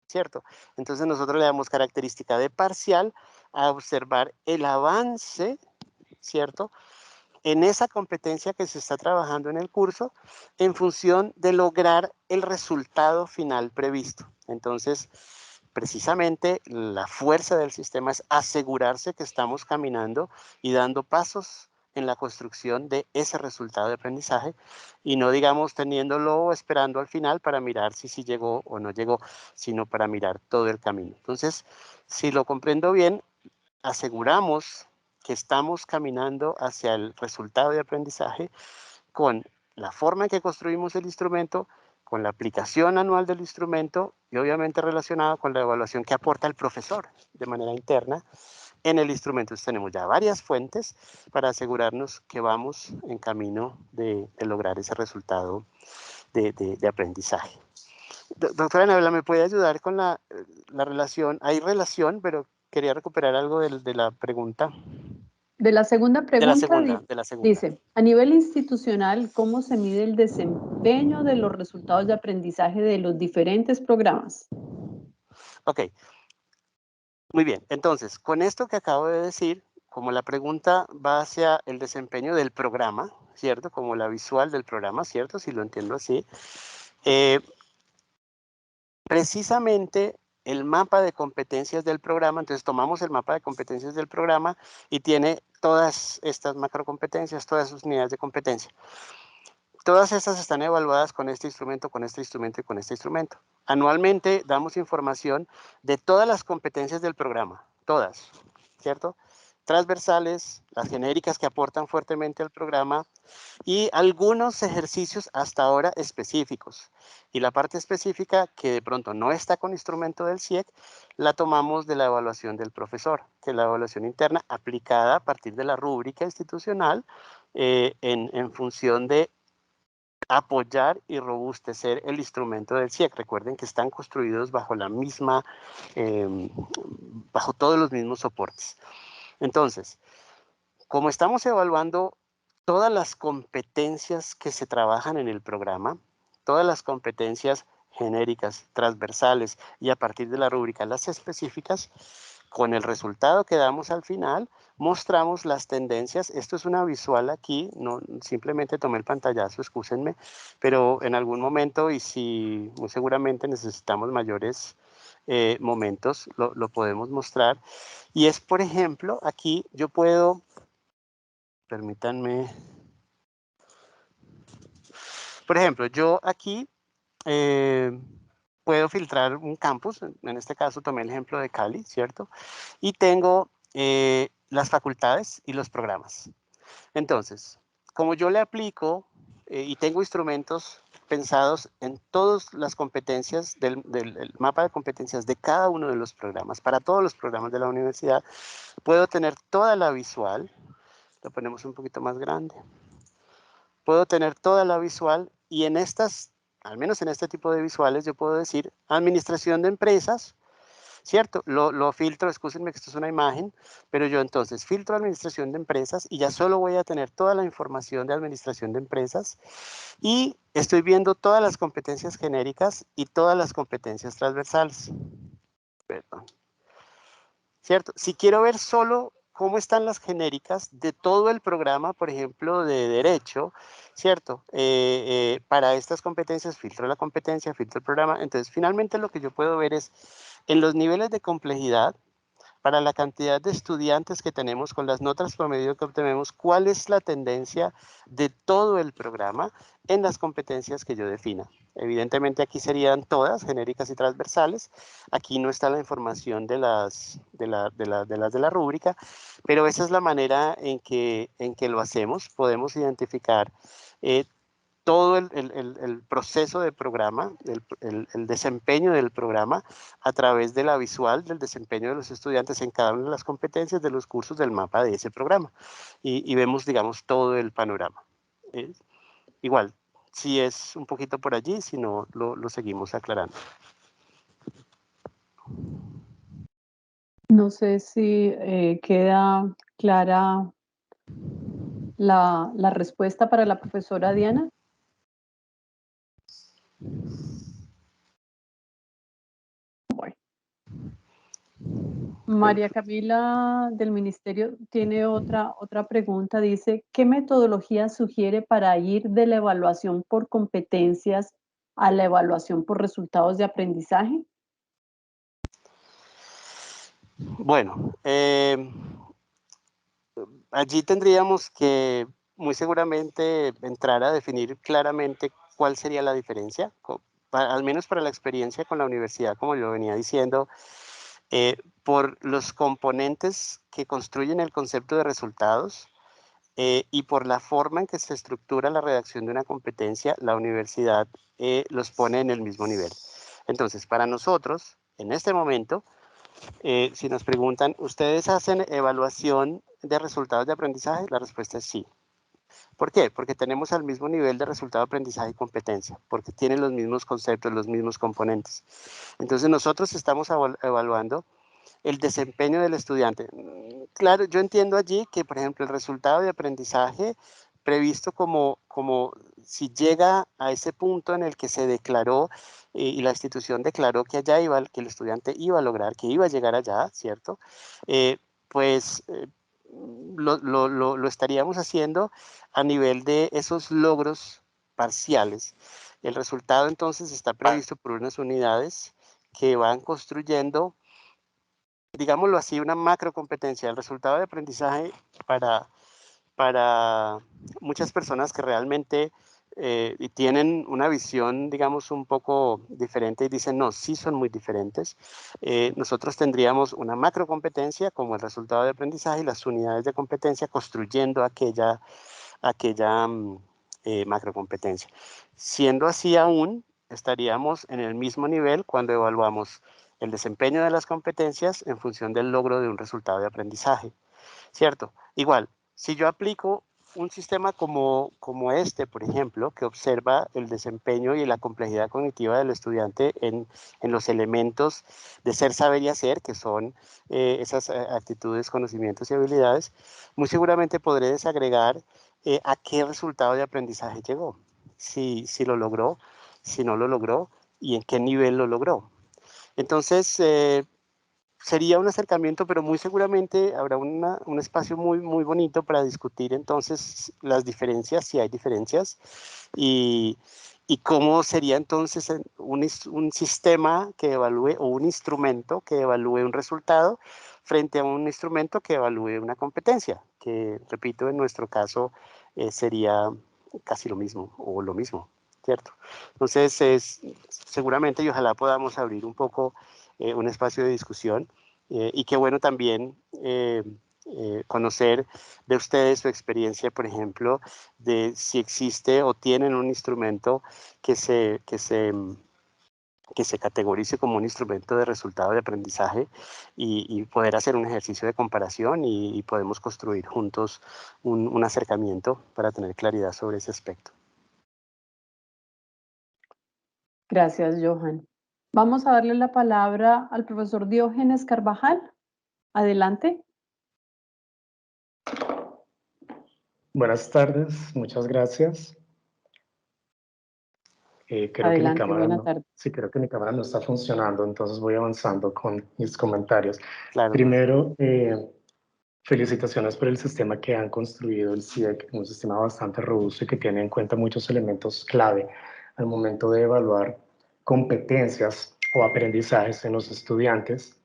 ¿cierto? Entonces nosotros le damos característica de parcial a observar el avance, ¿cierto?, en esa competencia que se está trabajando en el curso en función de lograr el resultado final previsto. Entonces, precisamente la fuerza del sistema es asegurarse que estamos caminando y dando pasos en la construcción de ese resultado de aprendizaje y no, digamos, teniéndolo o esperando al final para mirar si sí llegó o no llegó, sino para mirar todo el camino. Entonces, si lo comprendo bien, aseguramos que estamos caminando hacia el resultado de aprendizaje con la forma en que construimos el instrumento, con la aplicación anual del instrumento y obviamente relacionado con la evaluación que aporta el profesor de manera interna en el instrumento. Entonces tenemos ya varias fuentes para asegurarnos que vamos en camino de lograr ese resultado de aprendizaje. Doctora Anabela, ¿me puede ayudar con la relación? Hay relación, pero quería recuperar algo de la pregunta. De la segunda pregunta, De la segunda. dice, a nivel institucional, ¿cómo se mide el desempeño de los resultados de aprendizaje de los diferentes programas? Ok, muy bien. Entonces, con esto que acabo de decir, como la pregunta va hacia el desempeño del programa, ¿cierto? Como la visual del programa, ¿cierto? Si lo entiendo así. Precisamente el mapa de competencias del programa, entonces tomamos el mapa de competencias del programa y tiene todas estas macrocompetencias, todas sus unidades de competencia. Todas estas están evaluadas con este instrumento, con este instrumento y con este instrumento. Anualmente damos información de todas las competencias del programa, todas, ¿cierto? Transversales, las genéricas que aportan fuertemente al programa y algunos ejercicios hasta ahora específicos. Y la parte específica que de pronto no está con instrumento del CIEC, la tomamos de la evaluación del profesor, que es la evaluación interna aplicada a partir de la rúbrica institucional en función de apoyar y robustecer el instrumento del CIEC. Recuerden que están construidos bajo la misma, bajo todos los mismos soportes. Entonces, como estamos evaluando todas las competencias que se trabajan en el programa, todas las competencias genéricas, transversales y a partir de la rúbrica las específicas, con el resultado que damos al final, mostramos las tendencias. Esto es una visual aquí, no simplemente tomé el pantallazo, excúsenme, pero en algún momento y si muy seguramente necesitamos mayores momentos, lo podemos mostrar. Y es, por ejemplo, aquí yo puedo, permítanme, por ejemplo, yo aquí puedo filtrar un campus, en este caso tomé el ejemplo de Cali, ¿cierto? Y tengo las facultades y los programas. Entonces, como yo le aplico y tengo instrumentos pensados en todas las competencias del mapa de competencias de cada uno de los programas, para todos los programas de la universidad, puedo tener toda la visual, lo ponemos un poquito más grande, puedo tener toda la visual y en estas, al menos en este tipo de visuales, yo puedo decir administración de empresas ¿cierto? Lo filtro, excúsenme que esto es una imagen, pero yo entonces filtro administración de empresas y ya solo voy a tener toda la información de administración de empresas y estoy viendo todas las competencias genéricas y todas las competencias transversales. Perdón. ¿Cierto? Si quiero ver solo cómo están las genéricas de todo el programa, por ejemplo, de derecho, ¿cierto? Para estas competencias filtro la competencia, filtro el programa. Entonces, finalmente lo que yo puedo ver es en los niveles de complejidad, para la cantidad de estudiantes que tenemos con las notas promedio que obtenemos, cuál es la tendencia de todo el programa en las competencias que yo defina. Evidentemente aquí serían todas genéricas y transversales. Aquí no está la información de las de la rúbrica, pero esa es la manera en que lo hacemos. Podemos identificar todo el proceso de programa, el desempeño del programa a través de la visual del desempeño de los estudiantes en cada una de las competencias de los cursos del mapa de ese programa. Y vemos, digamos, todo el panorama. Igual, si es un poquito por allí, si no, lo seguimos aclarando. No sé si queda clara la respuesta para la profesora Diana. Bueno. María Camila del Ministerio tiene otra pregunta. Dice, ¿qué metodología sugiere para ir de la evaluación por competencias a la evaluación por resultados de aprendizaje? Bueno, allí tendríamos que muy seguramente entrar a definir claramente cuál sería la diferencia, al menos para la experiencia con la universidad, como yo venía diciendo, por los componentes que construyen el concepto de resultados y por la forma en que se estructura la redacción de una competencia, la universidad los pone en el mismo nivel. Entonces, para nosotros, en este momento, si nos preguntan, ¿ustedes hacen evaluación de resultados de aprendizaje? La respuesta es sí. ¿Por qué? Porque tenemos al mismo nivel de resultado de aprendizaje y competencia, porque tienen los mismos conceptos, los mismos componentes. Entonces nosotros estamos evaluando el desempeño del estudiante. Claro, yo entiendo allí que, por ejemplo, el resultado de aprendizaje previsto como si llega a ese punto en el que se declaró y la institución declaró que allá iba, que el estudiante iba a lograr, que iba a llegar allá, ¿cierto? Pues lo estaríamos haciendo a nivel de esos logros parciales. El resultado entonces está previsto por unas unidades que van construyendo, digámoslo así, una macro competencia. El resultado de aprendizaje para muchas personas que realmente tienen una visión, digamos, un poco diferente y dicen, no, sí son muy diferentes. Nosotros tendríamos una macro competencia como el resultado de aprendizaje y las unidades de competencia construyendo aquella macro competencia. Siendo así aún, estaríamos en el mismo nivel cuando evaluamos el desempeño de las competencias en función del logro de un resultado de aprendizaje, ¿cierto? Igual, si yo aplico un sistema como este, por ejemplo, que observa el desempeño y la complejidad cognitiva del estudiante en los elementos de ser, saber y hacer, que son esas actitudes, conocimientos y habilidades, muy seguramente podré desagregar a qué resultado de aprendizaje llegó, si lo logró, si no lo logró y en qué nivel lo logró. Entonces, sería un acercamiento, pero muy seguramente habrá un espacio muy bonito para discutir entonces las diferencias, si hay diferencias, y cómo sería entonces un sistema que evalúe o un instrumento que evalúe un resultado frente a un instrumento que evalúe una competencia, que repito, en nuestro caso sería casi lo mismo o lo mismo, ¿cierto? Entonces, seguramente y ojalá podamos abrir un poco un espacio de discusión y qué bueno también conocer de ustedes su experiencia, por ejemplo, de si existe o tienen un instrumento que se categorice como un instrumento de resultado de aprendizaje y poder hacer un ejercicio de comparación y podemos construir juntos un acercamiento para tener claridad sobre ese aspecto. Gracias, Johan. Vamos a darle la palabra al profesor Diógenes Carvajal. Adelante. Buenas tardes, muchas gracias. Creo que mi Adelante, cámara buena no, tarde. sí, creo que mi cámara no está funcionando, entonces voy avanzando con mis comentarios. Claro. Primero, felicitaciones por el sistema que han construido el CIEC, un sistema bastante robusto y que tiene en cuenta muchos elementos clave al momento de evaluar competencias o aprendizajes en los estudiantes.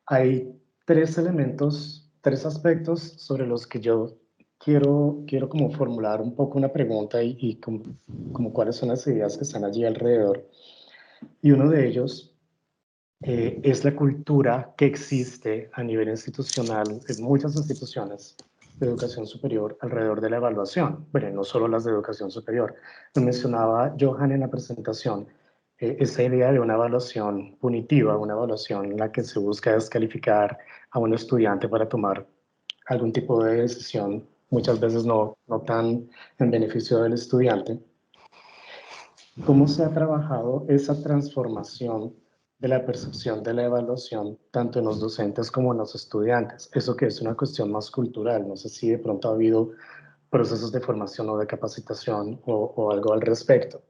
Hay tres elementos, tres aspectos sobre los que yo quiero como formular un poco una pregunta y como cuáles son las ideas que están allí alrededor. Y uno de ellos es la cultura que existe a nivel institucional en muchas instituciones de educación superior alrededor de la evaluación. Bueno, no solo las de educación superior. Lo mencionaba Johan en la presentación, esa idea de una evaluación punitiva, una evaluación en la que se busca descalificar a un estudiante para tomar algún tipo de decisión, muchas veces no tan en beneficio del estudiante. ¿Cómo se ha trabajado esa transformación de la percepción de la evaluación, tanto en los docentes como en los estudiantes? Eso que es una cuestión más cultural. No sé si de pronto ha habido procesos de formación o de capacitación o algo al respecto.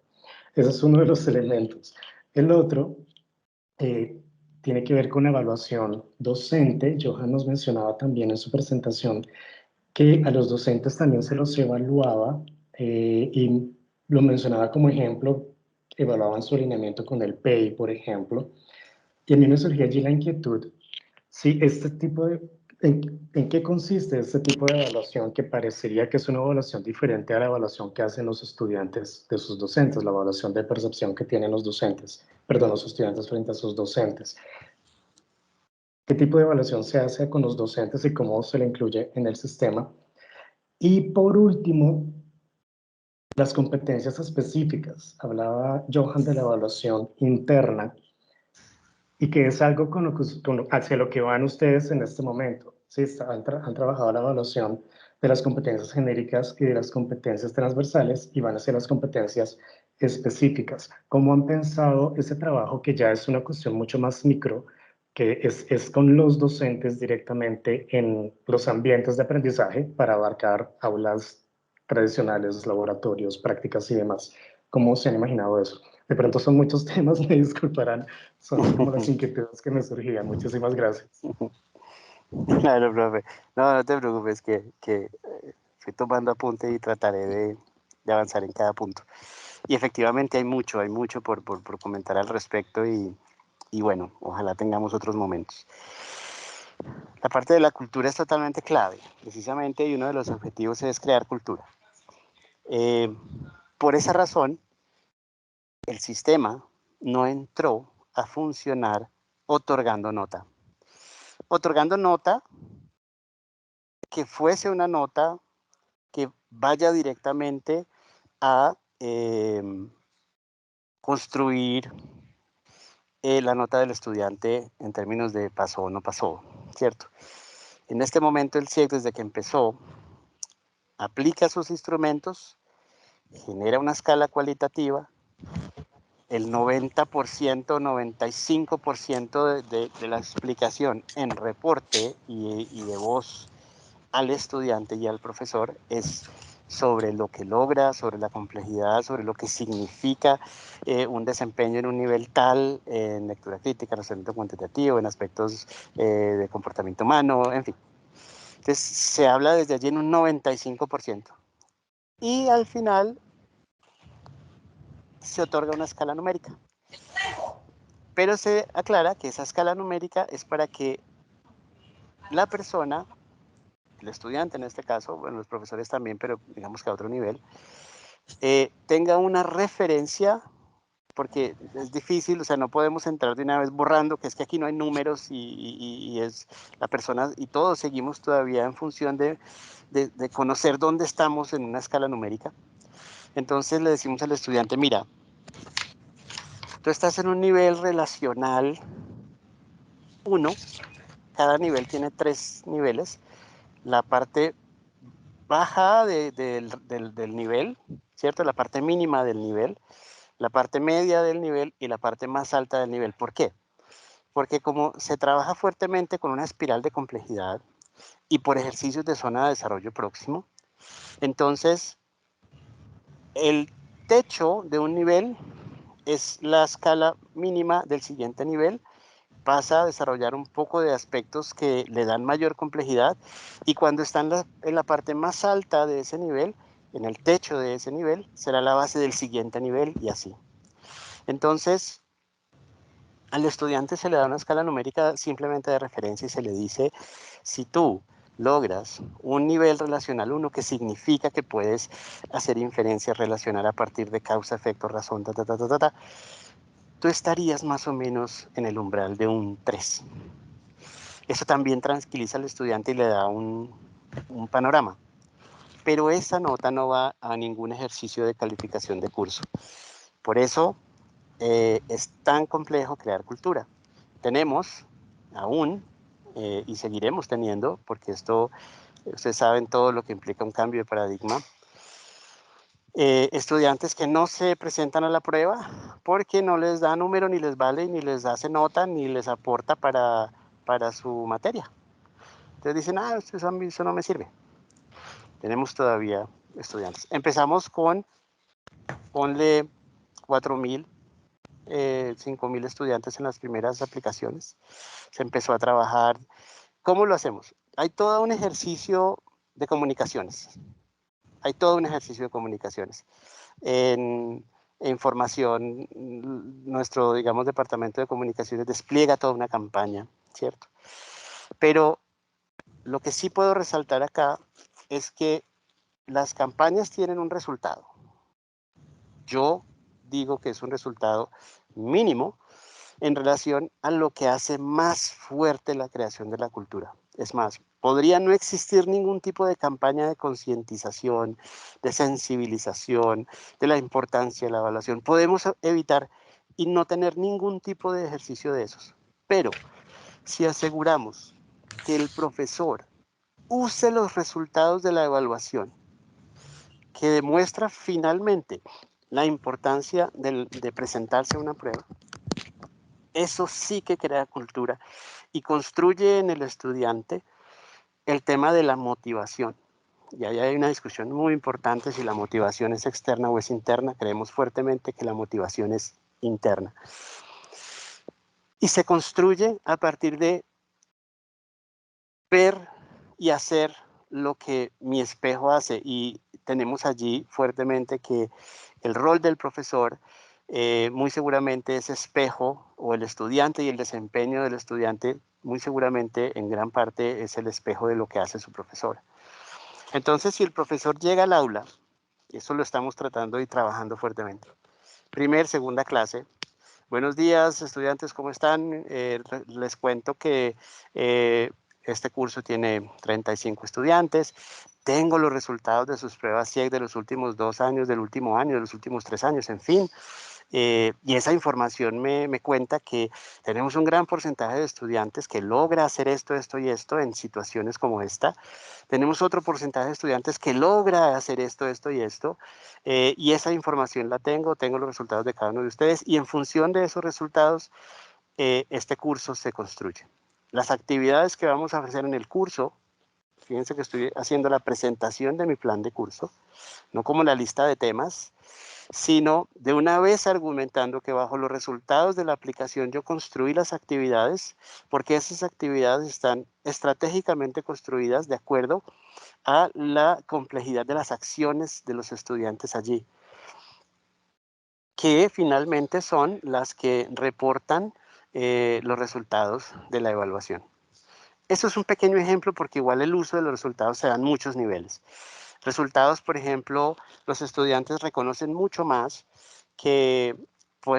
Ese es uno de los elementos. El otro tiene que ver con la evaluación docente. Johan nos mencionaba también en su presentación que a los docentes también se los evaluaba y lo mencionaba como ejemplo, evaluaban su alineamiento con el PEI, por ejemplo, y a mí me surgía allí la inquietud, si este tipo de, ¿en qué consiste este tipo de evaluación que parecería que es una evaluación diferente a la evaluación que hacen los estudiantes de sus docentes, la evaluación de percepción que tienen los docentes, perdón, los estudiantes frente a sus docentes? ¿Qué tipo de evaluación se hace con los docentes y cómo se le incluye en el sistema? Y por último, las competencias específicas. Hablaba Johan de la evaluación interna y que es algo hacia lo que van ustedes en este momento. Sí, han trabajado la evaluación de las competencias genéricas y de las competencias transversales y van hacia las competencias específicas. ¿Cómo han pensado ese trabajo que ya es una cuestión mucho más micro, que es con los docentes directamente en los ambientes de aprendizaje para abarcar aulas tradicionales, laboratorios, prácticas y demás? ¿Cómo se han imaginado eso? De pronto son muchos temas, me disculparán, son como las inquietudes que me surgían. Muchísimas gracias. Claro, profe. No, no te preocupes, que estoy tomando apunte y trataré de avanzar en cada punto. Y efectivamente hay mucho por comentar al respecto y bueno, ojalá tengamos otros momentos. La parte de la cultura es totalmente clave, precisamente, y uno de los objetivos es crear cultura. Por esa razón, el sistema no entró a funcionar otorgando nota. Otorgando nota que fuese una nota que vaya directamente a construir la nota del estudiante en términos de pasó o no pasó, ¿cierto? En este momento el CIEC, desde que empezó, aplica sus instrumentos, genera una escala cualitativa, el 90%, 95% de la explicación en reporte y de voz al estudiante y al profesor es sobre lo que logra, sobre la complejidad, sobre lo que significa un desempeño en un nivel tal, en lectura crítica, en razonamiento cuantitativo, en aspectos de comportamiento humano, en fin. Entonces se habla desde allí en un 95%. Y al final se otorga una escala numérica. Pero se aclara que esa escala numérica es para que la persona, el estudiante en este caso, bueno, los profesores también, pero digamos que a otro nivel, tenga una referencia, porque es difícil, o sea, no podemos entrar de una vez borrando, que es que aquí no hay números y es la persona, y todos seguimos todavía en función de conocer dónde estamos en una escala numérica. Entonces le decimos al estudiante, mira, tú estás en un nivel relacional 1, cada nivel tiene 3 niveles, la parte baja del nivel, ¿cierto? La parte mínima del nivel la parte media del nivel y la parte más alta del nivel. ¿Por qué? Porque como se trabaja fuertemente con una espiral de complejidad y por ejercicios de zona de desarrollo próximo, entonces el techo de un nivel es la escala mínima del siguiente nivel, pasa a desarrollar un poco de aspectos que le dan mayor complejidad y cuando está en la parte más alta de ese nivel, en el techo de ese nivel, será la base del siguiente nivel y así. Entonces, al estudiante se le da una escala numérica simplemente de referencia y se le dice, si tú logras un nivel relacional 1, que significa que puedes hacer inferencias, relacionar a partir de causa, efecto, razón, tú estarías más o menos en el umbral de un 3. Eso también tranquiliza al estudiante y le da un panorama. Pero esa nota no va a ningún ejercicio de calificación de curso. Por eso es tan complejo crear cultura. Tenemos aún, y seguiremos teniendo, porque esto, ustedes saben todo lo que implica un cambio de paradigma, estudiantes que no se presentan a la prueba porque no les da número, ni les vale, ni les hace nota, ni les aporta para su materia. Entonces dicen, eso no me sirve. Tenemos todavía estudiantes. Empezamos con, ponle 4.000, 5.000 estudiantes en las primeras aplicaciones. Se empezó a trabajar. ¿Cómo lo hacemos? Hay todo un ejercicio de comunicaciones. En formación, nuestro, digamos, departamento de comunicaciones despliega toda una campaña, ¿cierto? Pero lo que sí puedo resaltar acá es que las campañas tienen un resultado. Yo digo que es un resultado mínimo en relación a lo que hace más fuerte la creación de la cultura. Es más, podría no existir ningún tipo de campaña de concientización, de sensibilización, de la importancia de la evaluación. Podemos evitar y no tener ningún tipo de ejercicio de esos. Pero si aseguramos que el profesor use los resultados de la evaluación, que demuestra finalmente la importancia de presentarse a una prueba, eso sí que crea cultura y construye en el estudiante el tema de la motivación. Y ahí hay una discusión muy importante si la motivación es externa o es interna. Creemos fuertemente que la motivación es interna. Y se construye a partir de ver y hacer lo que mi espejo hace. Y tenemos allí fuertemente que el rol del profesor muy seguramente es espejo, o el estudiante y el desempeño del estudiante muy seguramente en gran parte es el espejo de lo que hace su profesor. Entonces, si el profesor llega al aula, y eso lo estamos tratando y trabajando fuertemente, segunda clase, buenos días estudiantes, ¿cómo están? Les cuento que este curso tiene 35 estudiantes, tengo los resultados de sus pruebas CIEC de los últimos 2 años, del último año, de los últimos 3 años, en fin. Y esa información me cuenta que tenemos un gran porcentaje de estudiantes que logra hacer esto, esto y esto en situaciones como esta. Tenemos otro porcentaje de estudiantes que logra hacer esto, esto y esto. Y esa información la tengo los resultados de cada uno de ustedes. Y en función de esos resultados, este curso se construye. Las actividades que vamos a ofrecer en el curso, fíjense que estoy haciendo la presentación de mi plan de curso, no como la lista de temas, sino de una vez argumentando que bajo los resultados de la aplicación yo construí las actividades, porque esas actividades están estratégicamente construidas de acuerdo a la complejidad de las acciones de los estudiantes allí, que finalmente son las que reportan los resultados de la evaluación. Eso es un pequeño ejemplo porque igual el uso de los resultados se da en muchos niveles. Resultados, por ejemplo, los estudiantes reconocen mucho más que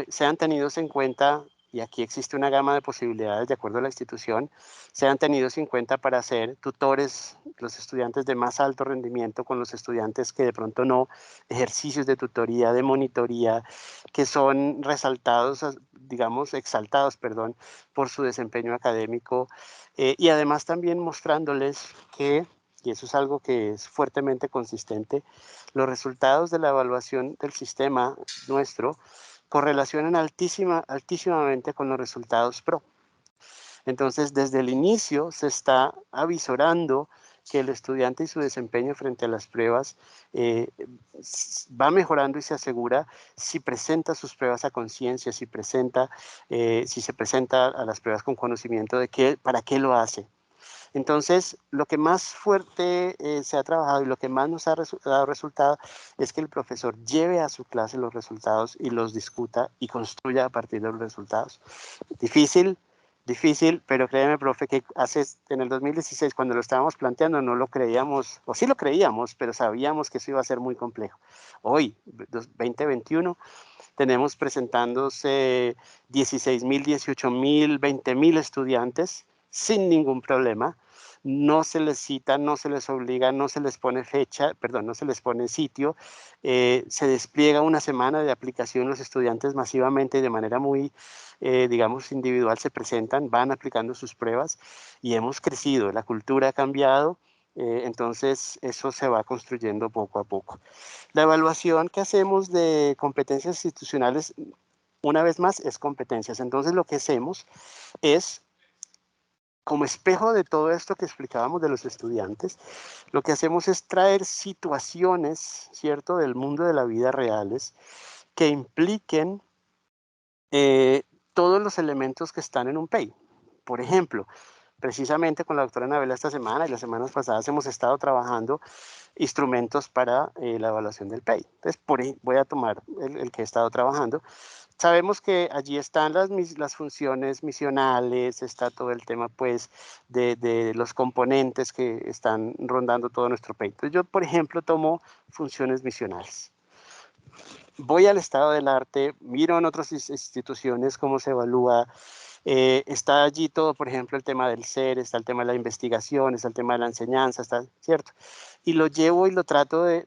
sean tenidos en cuenta, y aquí existe una gama de posibilidades de acuerdo a la institución, sean tenidos en cuenta para ser tutores, los estudiantes de más alto rendimiento con los estudiantes que de pronto no, ejercicios de tutoría, de monitoría, que son resaltados, digamos, exaltados, perdón, por su desempeño académico, y además también mostrándoles que y eso es algo que es fuertemente consistente, los resultados de la evaluación del sistema nuestro correlacionan altísimamente con los resultados PRO. Entonces, desde el inicio se está avisorando que el estudiante y su desempeño frente a las pruebas va mejorando y se asegura si presenta sus pruebas a conciencia, si se presenta a las pruebas con conocimiento de para qué lo hace. Entonces, lo que más fuerte se ha trabajado y lo que más nos ha dado resultado es que el profesor lleve a su clase los resultados y los discuta y construya a partir de los resultados. Difícil, pero créeme, profe, que en el 2016, cuando lo estábamos planteando, no lo creíamos, o sí lo creíamos, pero sabíamos que eso iba a ser muy complejo. Hoy, 2021, tenemos presentándose 16,000, 18,000, 20,000 estudiantes sin ningún problema. No se les cita, no se les obliga, no se les pone fecha, perdón, no se les pone sitio. Se despliega una semana de aplicación, los estudiantes masivamente y de manera muy, digamos, individual se presentan, van aplicando sus pruebas y hemos crecido, la cultura ha cambiado, entonces eso se va construyendo poco a poco. La evaluación que hacemos de competencias institucionales, una vez más, es competencias. Entonces lo que hacemos es, como espejo de todo esto que explicábamos de los estudiantes, lo que hacemos es traer situaciones, ¿cierto?, del mundo de la vida reales que impliquen todos los elementos que están en un PEI. Por ejemplo, precisamente con la doctora Anabela esta semana y las semanas pasadas hemos estado trabajando instrumentos para la evaluación del PEI. Entonces, voy a tomar el que he estado trabajando. Sabemos que allí están las funciones misionales, está todo el tema pues de los componentes que están rondando todo nuestro PEI. Entonces yo, por ejemplo, tomo funciones misionales. Voy al estado del arte, miro en otras instituciones cómo se evalúa. Está allí todo, por ejemplo, el tema del ser, está el tema de la investigación, está el tema de la enseñanza, está, ¿cierto? Y lo llevo y lo trato de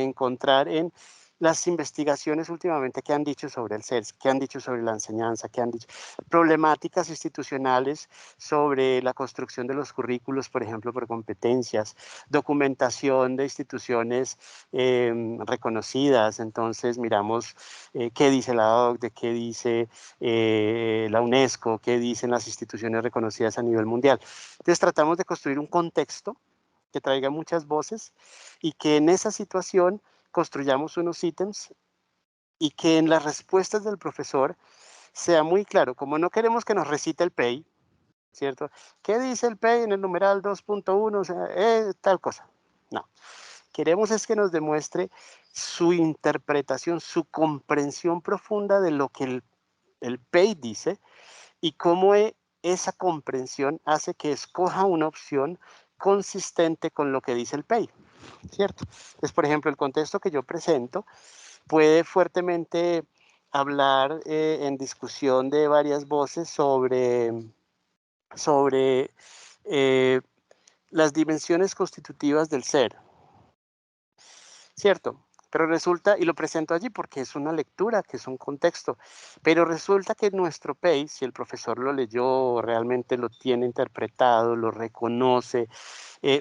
encontrar en las investigaciones últimamente que han dicho sobre el ser, que han dicho sobre la enseñanza, que han dicho problemáticas institucionales sobre la construcción de los currículos, por ejemplo, por competencias, documentación de instituciones reconocidas. Entonces miramos qué dice la OCDE, qué dice la UNESCO, qué dicen las instituciones reconocidas a nivel mundial. Entonces tratamos de construir un contexto que traiga muchas voces y que en esa situación construyamos unos ítems y que en las respuestas del profesor sea muy claro. Como no queremos que nos recite el PEI, ¿cierto? ¿Qué dice el PEI en el numeral 2.1? O sea, tal cosa. No. Queremos es que nos demuestre su interpretación, su comprensión profunda de lo que el PEI dice y cómo esa comprensión hace que escoja una opción consistente con lo que dice el PEI, ¿cierto? Entonces, por ejemplo, el contexto que yo presento puede fuertemente hablar en discusión de varias voces sobre las dimensiones constitutivas del ser, ¿cierto? Pero resulta, y lo presento allí porque es una lectura, que es un contexto, pero resulta que nuestro PEI, si el profesor lo leyó, realmente lo tiene interpretado, lo reconoce,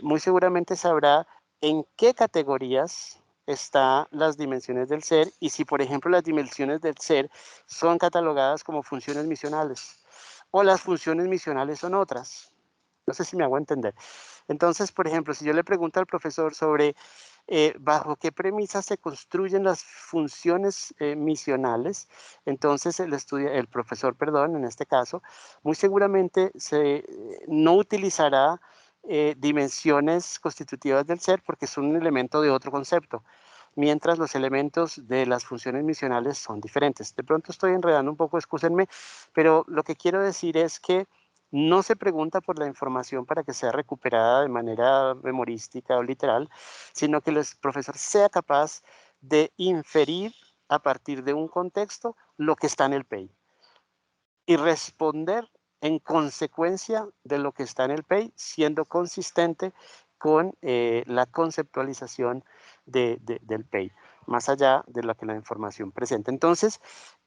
muy seguramente sabrá en qué categorías están las dimensiones del ser y si, por ejemplo, las dimensiones del ser son catalogadas como funciones misionales o las funciones misionales son otras. No sé si me hago entender. Entonces, por ejemplo, si yo le pregunto al profesor sobre bajo qué premisas se construyen las funciones misionales, entonces el profesor, perdón, en este caso, muy seguramente no utilizará dimensiones constitutivas del ser porque son un elemento de otro concepto, mientras los elementos de las funciones misionales son diferentes. De pronto estoy enredando un poco, excúsenme, pero lo que quiero decir es que no se pregunta por la información para que sea recuperada de manera memorística o literal, sino que el profesor sea capaz de inferir a partir de un contexto lo que está en el PEI y responder en consecuencia de lo que está en el PEI, siendo consistente con la conceptualización del PEI, más allá de lo que la información presenta. Entonces,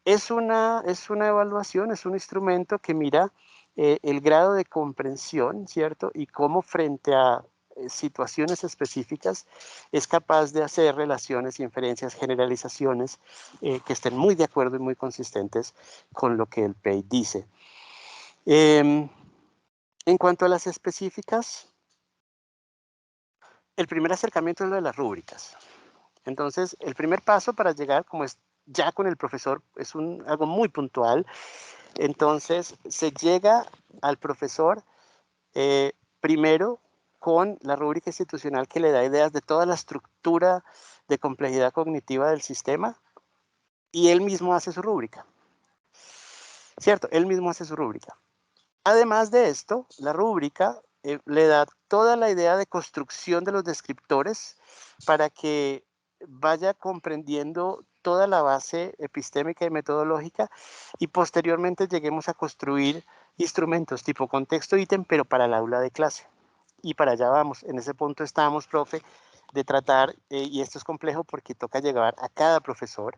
es una evaluación, es un instrumento que mira el grado de comprensión, ¿cierto? Y cómo frente a situaciones específicas, es capaz de hacer relaciones, inferencias, generalizaciones que estén muy de acuerdo y muy consistentes con lo que el PEI dice. En cuanto a las específicas, el primer acercamiento es lo de las rúbricas. Entonces, el primer paso para llegar, como es ya con el profesor, es algo muy puntual. Entonces, se llega al profesor primero con la rúbrica institucional que le da ideas de toda la estructura de complejidad cognitiva del sistema y él mismo hace su rúbrica. ¿Cierto? Él mismo hace su rúbrica. Además de esto, la rúbrica le da toda la idea de construcción de los descriptores para que vaya comprendiendo toda la base epistémica y metodológica y posteriormente lleguemos a construir instrumentos tipo contexto ítem, pero para el aula de clase. Y para allá vamos. En ese punto estamos, profe, de tratar, y esto es complejo porque toca llegar a cada profesor,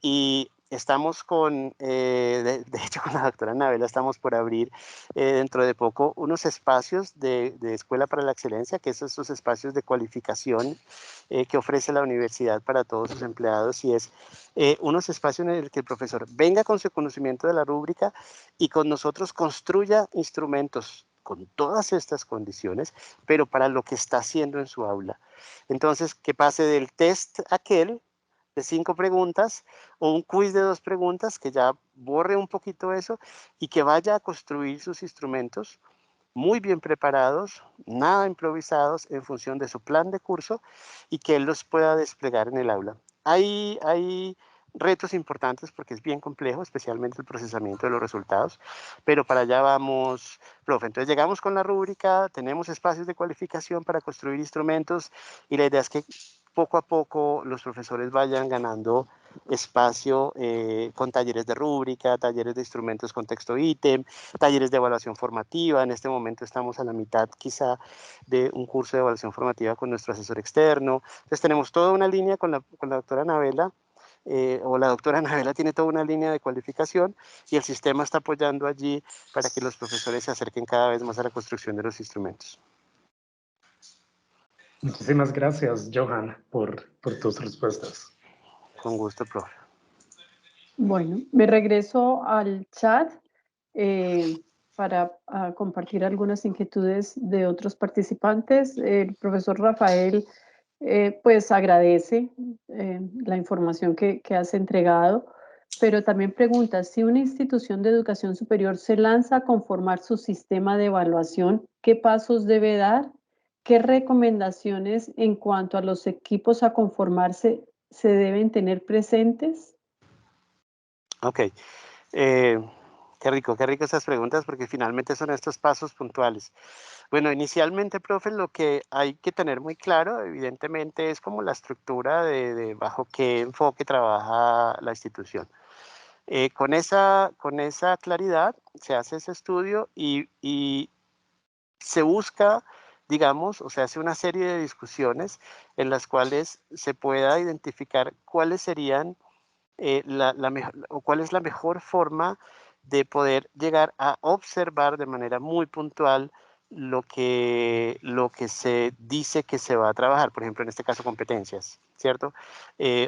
y estamos de hecho con la doctora Anabela estamos por abrir dentro de poco unos espacios de Escuela para la Excelencia, que son esos espacios de cualificación que ofrece la universidad para todos sus empleados, y es unos espacios en el que el profesor venga con su conocimiento de la rúbrica y con nosotros construya instrumentos con todas estas condiciones, pero para lo que está haciendo en su aula. Entonces, que pase del test aquel de 5 preguntas o un quiz de 2 preguntas, que ya borre un poquito eso y que vaya a construir sus instrumentos muy bien preparados, nada improvisados, en función de su plan de curso, y que él los pueda desplegar en el aula. Hay retos importantes porque es bien complejo, especialmente el procesamiento de los resultados, pero para allá vamos, profe. Entonces llegamos con la rúbrica, tenemos espacios de cualificación para construir instrumentos, y la idea es que poco a poco los profesores vayan ganando espacio con talleres de rúbrica, talleres de instrumentos con texto ítem, talleres de evaluación formativa. En este momento estamos a la mitad quizá de un curso de evaluación formativa con nuestro asesor externo. Entonces tenemos toda una línea con la doctora Anabela, o la doctora Anabela tiene toda una línea de cualificación, y el sistema está apoyando allí para que los profesores se acerquen cada vez más a la construcción de los instrumentos. Muchísimas gracias, Johan, por tus respuestas. Con gusto, profe. Bueno, me regreso al chat para compartir algunas inquietudes de otros participantes. El profesor Rafael pues agradece la información que has entregado, pero también pregunta, si una institución de educación superior se lanza a conformar su sistema de evaluación, ¿qué pasos debe dar? ¿Qué recomendaciones en cuanto a los equipos a conformarse se deben tener presentes? Ok. Qué rico esas preguntas, porque finalmente son estos pasos puntuales. Bueno, inicialmente, profe, lo que hay que tener muy claro, evidentemente, es como la estructura de bajo qué enfoque trabaja la institución. Con esa claridad se hace ese estudio y se busca, digamos, o se hace una serie de discusiones en las cuales se pueda identificar cuáles serían o cuál es la mejor forma de poder llegar a observar de manera muy puntual lo que se dice que se va a trabajar, por ejemplo, en este caso competencias, ¿cierto?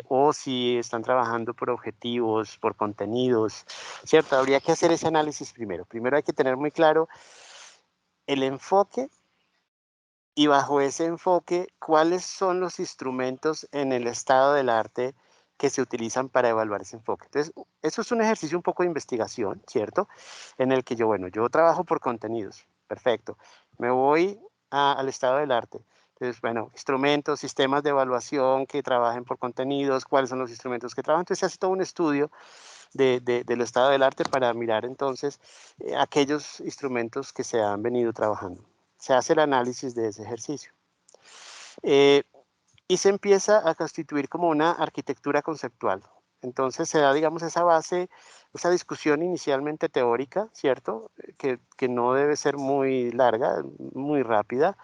O si están trabajando por objetivos, por contenidos, ¿cierto? Habría que hacer ese análisis primero. Primero hay que tener muy claro el enfoque, y bajo ese enfoque, ¿cuáles son los instrumentos en el estado del arte que se utilizan para evaluar ese enfoque? Entonces, eso es un ejercicio un poco de investigación, ¿cierto? En el que yo trabajo por contenidos, perfecto. Me voy al estado del arte. Entonces, bueno, instrumentos, sistemas de evaluación que trabajen por contenidos, cuáles son los instrumentos que trabajan. Entonces, se hace todo un estudio del estado del arte para mirar entonces aquellos instrumentos que se han venido trabajando. Se hace el análisis de ese ejercicio. Y se empieza a constituir como una arquitectura conceptual. Entonces se da, digamos, esa base, esa discusión inicialmente teórica, ¿cierto? Que no debe ser muy larga, muy rápida,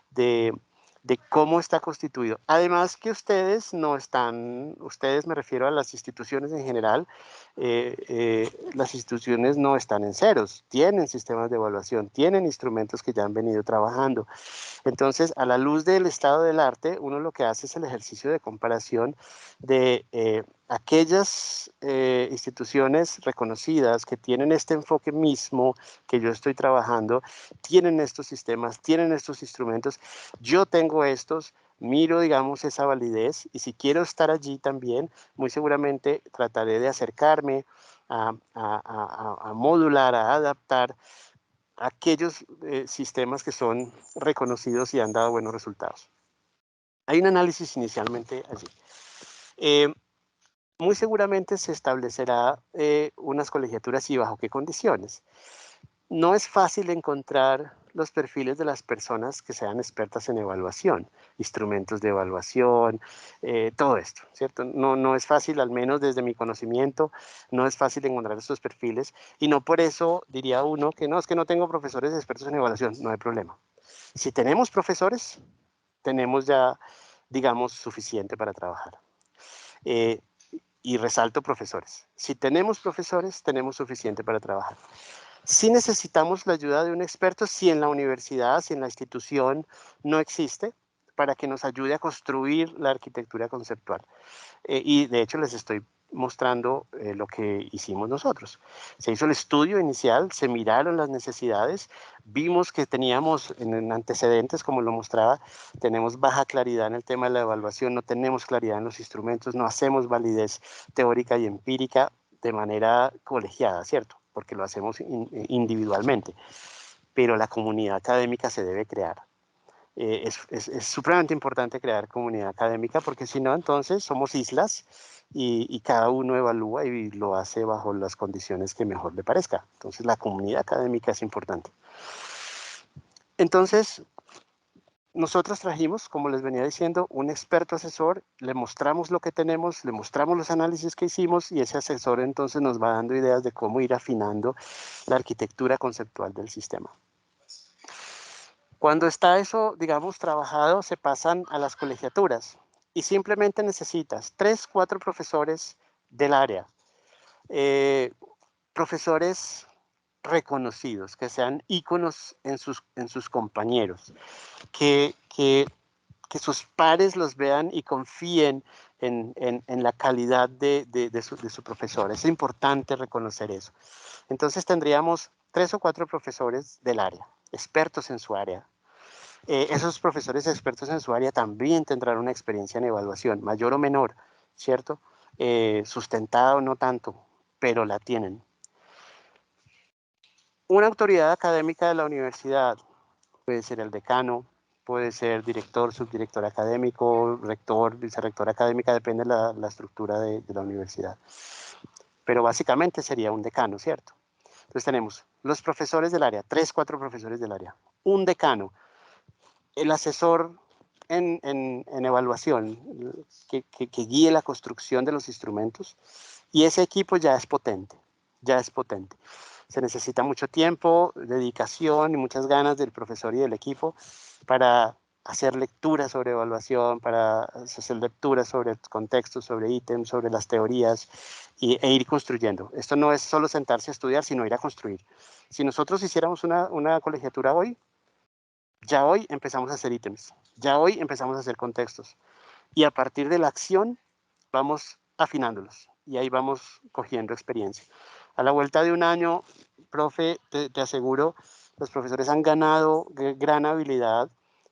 de de cómo está constituido. Además que ustedes no están, ustedes me refiero a las instituciones en general, las instituciones no están en ceros, tienen sistemas de evaluación, tienen instrumentos que ya han venido trabajando. Entonces, a la luz del estado del arte, uno lo que hace es el ejercicio de comparación de aquellas instituciones reconocidas que tienen este enfoque mismo que yo estoy trabajando, tienen estos sistemas, tienen estos instrumentos, yo tengo estos, miro, digamos, esa validez y si quiero estar allí también, muy seguramente trataré de acercarme a modular, a adaptar aquellos sistemas que son reconocidos y han dado buenos resultados. Hay un análisis inicialmente allí. Muy seguramente se establecerá unas colegiaturas y bajo qué condiciones. No es fácil encontrar los perfiles de las personas que sean expertas en evaluación, instrumentos de evaluación, todo esto, ¿cierto? No es fácil, al menos desde mi conocimiento, no es fácil encontrar estos perfiles y no por eso diría uno que no, es que no tengo profesores expertos en evaluación, no hay problema. Si tenemos profesores, tenemos ya, digamos, suficiente para trabajar. Y resalto profesores. Si tenemos profesores, tenemos suficiente para trabajar. Si necesitamos la ayuda de un experto, si en la universidad, si en la institución no existe, para que nos ayude a construir la arquitectura conceptual. Y de hecho les estoy mostrando lo que hicimos nosotros. Se hizo el estudio inicial, se miraron las necesidades, vimos que teníamos en antecedentes, como lo mostraba, tenemos baja claridad en el tema de la evaluación, no tenemos claridad en los instrumentos, no hacemos validez teórica y empírica de manera colegiada, ¿cierto? Porque lo hacemos individualmente, pero la comunidad académica se debe crear. Es supremamente importante crear comunidad académica porque si no, entonces somos islas y cada uno evalúa y lo hace bajo las condiciones que mejor le parezca. Entonces la comunidad académica es importante. Entonces, nosotros trajimos, como les venía diciendo, un experto asesor, le mostramos lo que tenemos, le mostramos los análisis que hicimos y ese asesor entonces nos va dando ideas de cómo ir afinando la arquitectura conceptual del sistema. Cuando está eso, digamos, trabajado, se pasan a las colegiaturas y simplemente necesitas 3, 4 profesores del área, profesores reconocidos, que sean íconos en sus compañeros, que sus pares los vean y confíen en la calidad de su profesor. Es importante reconocer eso. Entonces tendríamos 3 o 4 profesores del área, expertos en su área. Esos profesores expertos en su área también tendrán una experiencia en evaluación, mayor o menor, ¿cierto? Sustentada o no tanto, pero la tienen. Una autoridad académica de la universidad puede ser el decano, puede ser director, subdirector académico, rector, vicerrector académica, depende de la estructura de la universidad. Pero básicamente sería un decano, ¿cierto? Entonces tenemos los profesores del área, 3, 4 profesores del área, un decano, el asesor en evaluación que guíe la construcción de los instrumentos y ese equipo ya es potente, Se necesita mucho tiempo, dedicación y muchas ganas del profesor y del equipo para hacer lecturas sobre evaluación, para hacer lecturas sobre contextos, sobre ítems, sobre las teorías e ir construyendo. Esto no es solo sentarse a estudiar, sino ir a construir. Si nosotros hiciéramos una colegiatura hoy, ya hoy empezamos a hacer ítems, ya hoy empezamos a hacer contextos y a partir de la acción vamos afinándolos y ahí vamos cogiendo experiencia. A la vuelta de un año, profe, te aseguro, los profesores han ganado gran habilidad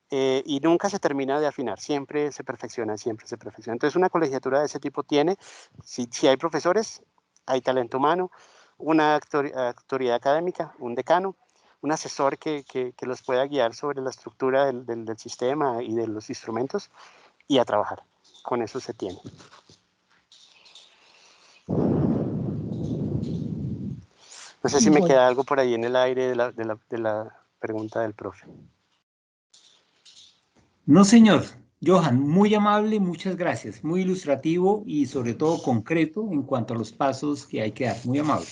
y nunca se termina de afinar, siempre se perfecciona, siempre se perfecciona. Entonces una colegiatura de ese tipo tiene, si hay profesores, hay talento humano, una autoridad académica, un decano, un asesor que los pueda guiar sobre la estructura del sistema y de los instrumentos y a trabajar. Con eso se tiene. No sé si me queda algo por ahí en el aire de la pregunta del profe. No, señor. Johan, muy amable, muchas gracias. Muy ilustrativo y sobre todo concreto en cuanto a los pasos que hay que dar. Muy amable.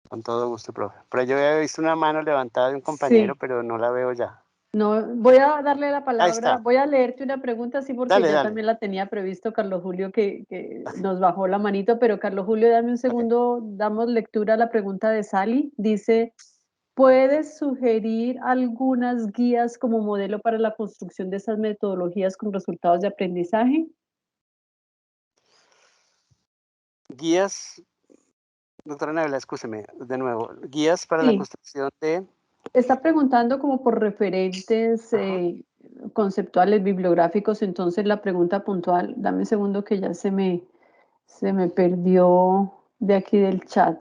Con todo gusto, profe. Pero yo había visto una mano levantada de un compañero, Sí. pero no la veo ya. No, voy a darle la Ahí palabra, está. voy a leerte una pregunta, sí, porque Dale, ya dale. también la tenía previsto Carlos Julio, que nos bajó la manito, pero Carlos Julio, dame un segundo, damos lectura a la pregunta de Sally. Dice, ¿puedes sugerir algunas guías como modelo para la construcción de esas metodologías con resultados de aprendizaje? Guías, doctora Nabela, escúcheme de nuevo. Guías para la Sí. construcción de... Está preguntando como por referentes conceptuales, bibliográficos, entonces la pregunta puntual, dame un segundo que ya se me perdió de aquí del chat.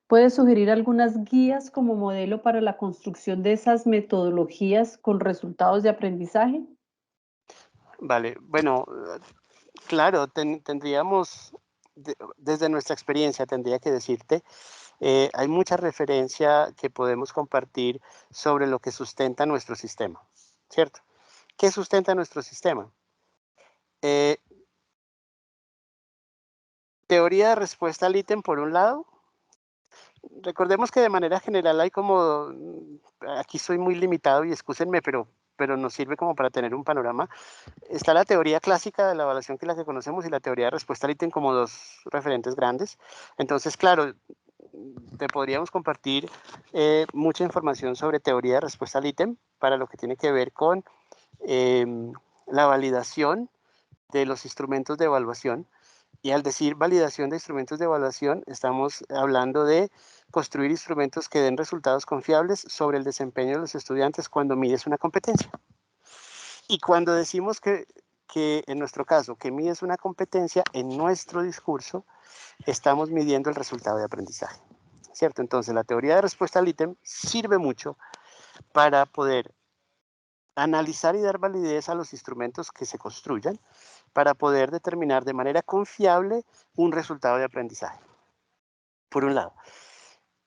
¿Puedes sugerir algunas guías como modelo para la construcción de esas metodologías con resultados de aprendizaje? Vale, bueno, claro, tendríamos, desde nuestra experiencia, tendría que decirte, hay mucha referencia que podemos compartir sobre lo que sustenta nuestro sistema, ¿cierto? ¿Qué sustenta nuestro sistema? Teoría de respuesta al ítem, por un lado. Recordemos que de manera general hay como, aquí soy muy limitado y excúsenme, pero nos sirve como para tener un panorama. Está la teoría clásica de la evaluación, que es la que conocemos, y la teoría de respuesta al ítem como dos referentes grandes. Entonces, claro, te podríamos compartir mucha información sobre teoría de respuesta al ítem para lo que tiene que ver con la validación de los instrumentos de evaluación. Y al decir validación de instrumentos de evaluación, estamos hablando de construir instrumentos que den resultados confiables sobre el desempeño de los estudiantes cuando mides una competencia. Y cuando decimos que en nuestro caso, que mides una competencia, en nuestro discurso estamos midiendo el resultado de aprendizaje, ¿cierto? Entonces, la teoría de respuesta al ítem sirve mucho para poder analizar y dar validez a los instrumentos que se construyan para poder determinar de manera confiable un resultado de aprendizaje. Por un lado.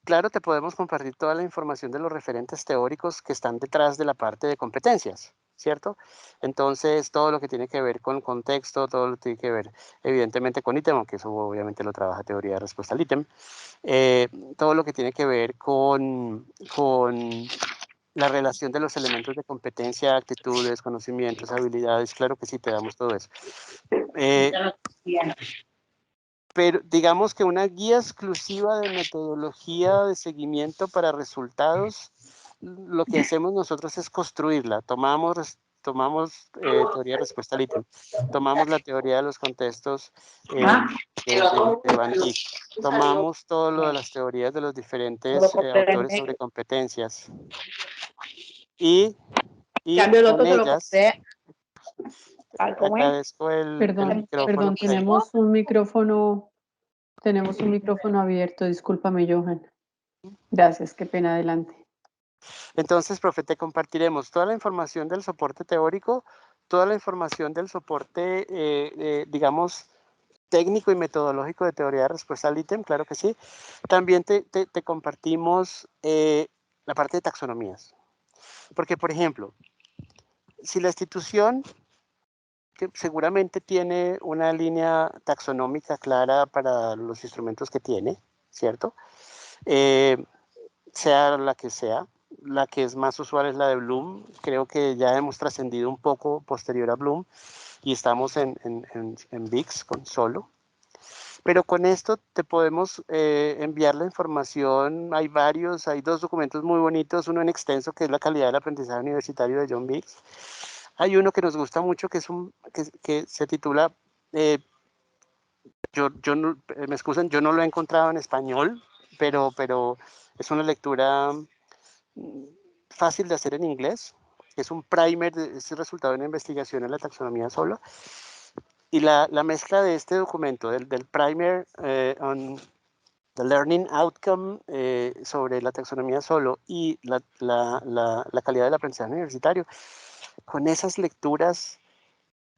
Claro, te podemos compartir toda la información de los referentes teóricos que están detrás de la parte de competencias, ¿cierto? Entonces, todo lo que tiene que ver con contexto, todo lo que tiene que ver, evidentemente, con ítem, aunque eso obviamente lo trabaja teoría de respuesta al ítem, todo lo que tiene que ver con la relación de los elementos de competencia, actitudes, conocimientos, habilidades, claro que sí, te damos todo eso. Pero digamos que una guía exclusiva de metodología de seguimiento para resultados, lo que hacemos nosotros es construirla. Tomamos teoría de respuesta al ítem, tomamos la teoría de los contextos de Van Dijk, tomamos todo lo de las teorías de los diferentes autores sobre competencias y con ellas, agradezco el micrófono. Perdón, tenemos un micrófono abierto, discúlpame, Johan. Gracias, qué pena, adelante. Entonces, profe, te compartiremos toda la información del soporte teórico, toda la información del soporte, digamos, técnico y metodológico de teoría de respuesta al ítem, claro que sí. También te compartimos la parte de taxonomías. Porque, por ejemplo, si la institución, que seguramente tiene una línea taxonómica clara para los instrumentos que tiene, ¿cierto? Sea la que es más usual es la de Bloom. Creo que ya hemos trascendido un poco posterior a Bloom y estamos en VIX con solo. Pero con esto te podemos enviar la información. Hay dos documentos muy bonitos, uno en extenso que es la calidad del aprendizaje universitario de John Biggs. Hay uno que nos gusta mucho que se titula, me excusan, yo no lo he encontrado en español, pero es una lectura fácil de hacer en inglés. Es un primer, es el resultado de una investigación en la taxonomía solo. Y la mezcla de este documento, del primer on the learning outcome sobre la taxonomía solo y la calidad del aprendizaje universitario, con esas lecturas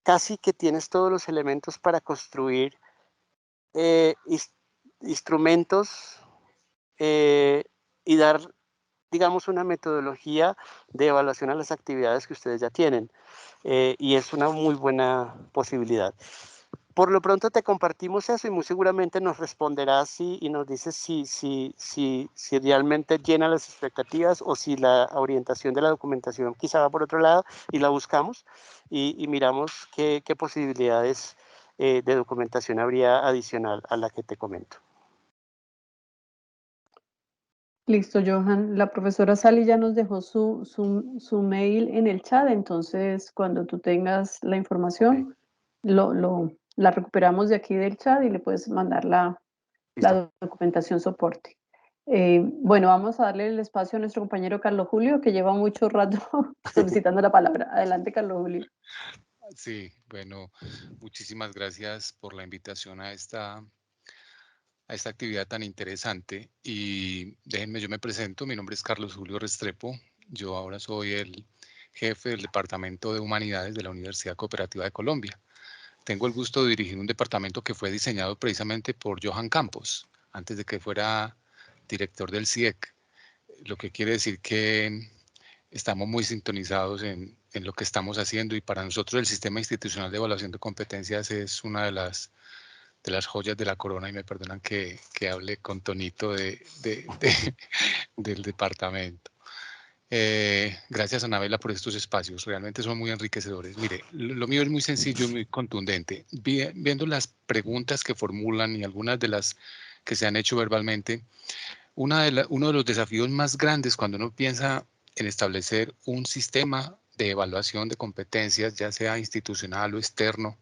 casi que tienes todos los elementos para construir instrumentos y dar, digamos, una metodología de evaluación a las actividades que ustedes ya tienen. Y es una muy buena posibilidad. Por lo pronto te compartimos eso y muy seguramente nos responderás y nos dices si realmente llena las expectativas o si la orientación de la documentación quizá va por otro lado y la buscamos y miramos qué posibilidades de documentación habría adicional a la que te comento. Listo, Johan. La profesora Sally ya nos dejó su mail en el chat, entonces cuando tú tengas la información, la recuperamos de aquí del chat y le puedes mandar la documentación soporte. Bueno, vamos a darle el espacio a nuestro compañero Carlos Julio, que lleva mucho rato solicitando la palabra. Adelante, Carlos Julio. Sí, bueno, muchísimas gracias por la invitación a esta actividad tan interesante. Y déjenme, yo me presento, mi nombre es Carlos Julio Restrepo, yo ahora soy el jefe del Departamento de Humanidades de la Universidad Cooperativa de Colombia. Tengo el gusto de dirigir un departamento que fue diseñado precisamente por Johan Campos, antes de que fuera director del CIEC, lo que quiere decir que estamos muy sintonizados en lo que estamos haciendo y para nosotros el Sistema Institucional de Evaluación de Competencias es una de las joyas de la corona y me perdonan que hable con tonito del departamento. Gracias, Anabela, por estos espacios. Realmente son muy enriquecedores. Mire, lo mío es muy sencillo y muy contundente. Viendo las preguntas que formulan y algunas de las que se han hecho verbalmente, uno de los desafíos más grandes cuando uno piensa en establecer un sistema de evaluación de competencias, ya sea institucional o externo,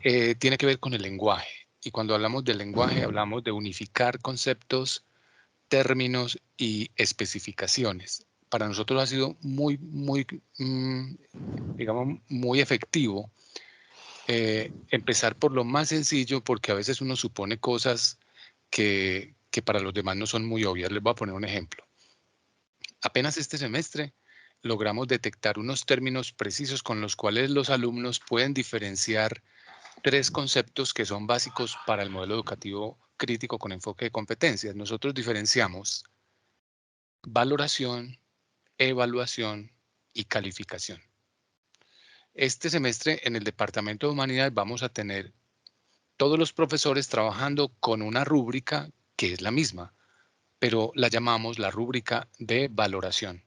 tiene que ver con el lenguaje. Y cuando hablamos del lenguaje, hablamos de unificar conceptos, términos y especificaciones. Para nosotros ha sido muy efectivo empezar por lo más sencillo, porque a veces uno supone cosas que para los demás no son muy obvias. Les voy a poner un ejemplo. Apenas este semestre logramos detectar unos términos precisos con los cuales los alumnos pueden diferenciar 3 conceptos que son básicos para el modelo educativo crítico con enfoque de competencias. Nosotros diferenciamos valoración, evaluación y calificación. Este semestre en el Departamento de Humanidades vamos a tener todos los profesores trabajando con una rúbrica que es la misma, pero la llamamos la rúbrica de valoración.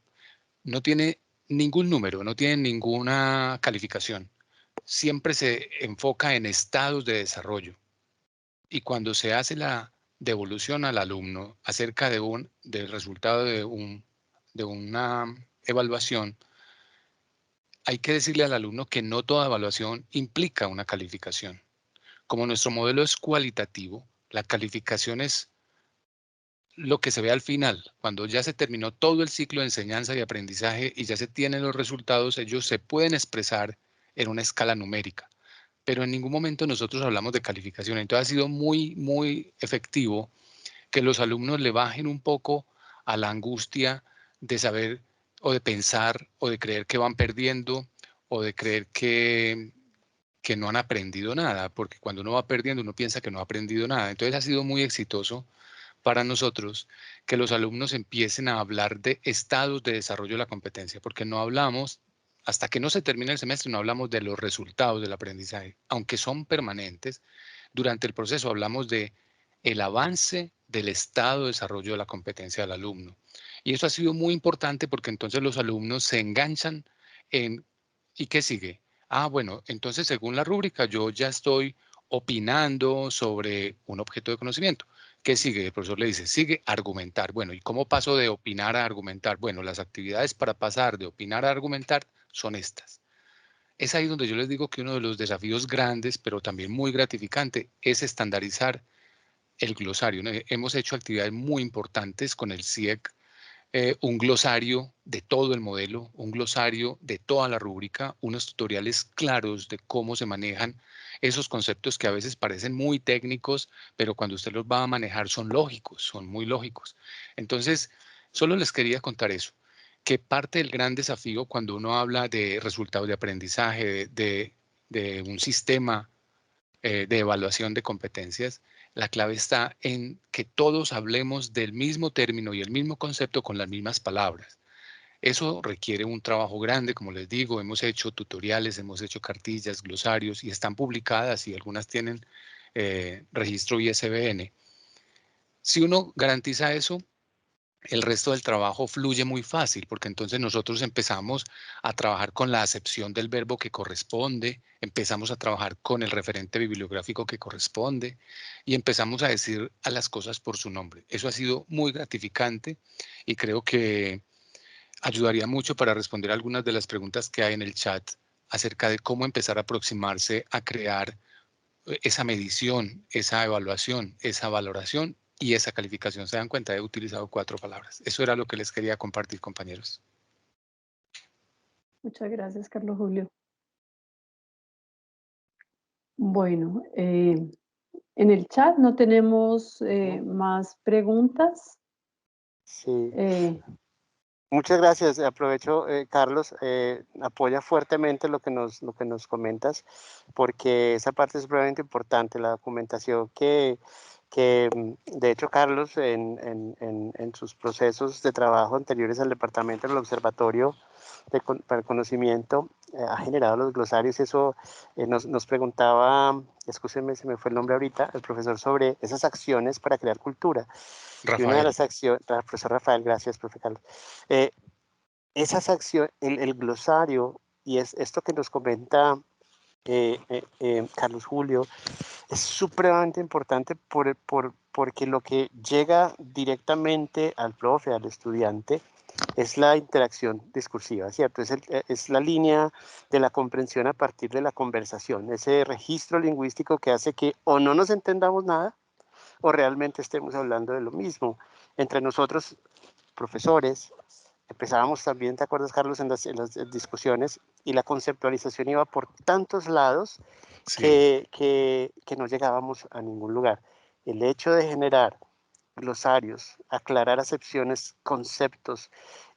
No tiene ningún número, no tiene ninguna calificación. Siempre se enfoca en estados de desarrollo. Y cuando se hace la devolución al alumno acerca del resultado de una evaluación, hay que decirle al alumno que no toda evaluación implica una calificación. Como nuestro modelo es cualitativo, la calificación es lo que se ve al final. Cuando ya se terminó todo el ciclo de enseñanza y aprendizaje y ya se tienen los resultados, ellos se pueden expresar en una escala numérica. Pero en ningún momento nosotros hablamos de calificación. Entonces ha sido muy efectivo que los alumnos le bajen un poco a la angustia de saber o de pensar o de creer que van perdiendo o de creer que no han aprendido nada, porque cuando uno va perdiendo uno piensa que no ha aprendido nada. Entonces ha sido muy exitoso para nosotros que los alumnos empiecen a hablar de estados de desarrollo de la competencia, porque no hablamos, hasta que no se termine el semestre, no hablamos de los resultados del aprendizaje, aunque son permanentes. Durante el proceso hablamos de el avance del estado de desarrollo de la competencia del alumno. Y eso ha sido muy importante porque entonces los alumnos se enganchan en ¿y qué sigue? Ah, bueno, entonces según la rúbrica yo ya estoy opinando sobre un objeto de conocimiento. ¿Qué sigue? El profesor le dice, sigue argumentar. Bueno, ¿y cómo paso de opinar a argumentar? Bueno, las actividades para pasar de opinar a argumentar son estas. Es ahí donde yo les digo que uno de los desafíos grandes, pero también muy gratificante, es estandarizar el glosario. Hemos hecho actividades muy importantes con el CIEC, un glosario de todo el modelo, un glosario de toda la rúbrica, unos tutoriales claros de cómo se manejan esos conceptos que a veces parecen muy técnicos, pero cuando usted los va a manejar son lógicos, son muy lógicos. Entonces, solo les quería contar eso, que parte del gran desafío cuando uno habla de resultados de aprendizaje, de un sistema de evaluación de competencias, la clave está en que todos hablemos del mismo término y el mismo concepto con las mismas palabras. Eso requiere un trabajo grande, como les digo, hemos hecho tutoriales, hemos hecho cartillas, glosarios y están publicadas y algunas tienen registro ISBN. Si uno garantiza eso, el resto del trabajo fluye muy fácil, porque entonces nosotros empezamos a trabajar con la acepción del verbo que corresponde, empezamos a trabajar con el referente bibliográfico que corresponde y empezamos a decir a las cosas por su nombre. Eso ha sido muy gratificante y creo que ayudaría mucho para responder algunas de las preguntas que hay en el chat acerca de cómo empezar a aproximarse a crear esa medición, esa evaluación, esa valoración y esa calificación. Se dan cuenta, he utilizado 4 palabras. Eso era lo que les quería compartir, compañeros. Muchas gracias, Carlos Julio. Bueno, en el chat no tenemos más preguntas. Sí. Muchas gracias. Aprovecho, Carlos, apoya fuertemente lo que nos comentas, porque esa parte es supremamente importante, la documentación que de hecho, Carlos, en sus procesos de trabajo anteriores al departamento del observatorio para el conocimiento, ha generado los glosarios. Eso nos preguntaba, escúcheme, se me fue el nombre ahorita, el profesor, sobre esas acciones para crear cultura. Rafael. Y una de las acciones, el profesor Rafael, gracias, profe Carlos. Esas acciones, el glosario, y es esto que nos comenta Carlos Julio, es supremamente importante porque lo que llega directamente al profe, al estudiante, es la interacción discursiva, ¿cierto? Es la línea de la comprensión a partir de la conversación, ese registro lingüístico que hace que o no nos entendamos nada o realmente estemos hablando de lo mismo. Entre nosotros, profesores, empezábamos también, ¿te acuerdas, Carlos, en las discusiones? Y la conceptualización iba por tantos lados que no llegábamos a ningún lugar. El hecho de generar glosarios, aclarar acepciones, conceptos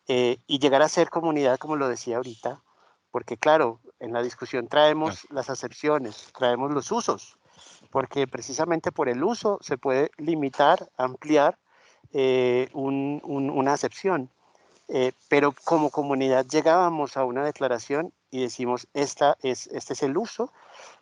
y llegar a ser comunidad, como lo decía ahorita, porque claro, en la discusión traemos las acepciones, traemos los usos, porque precisamente por el uso se puede limitar, ampliar una acepción. Pero como comunidad llegábamos a una declaración y decimos, este es el uso,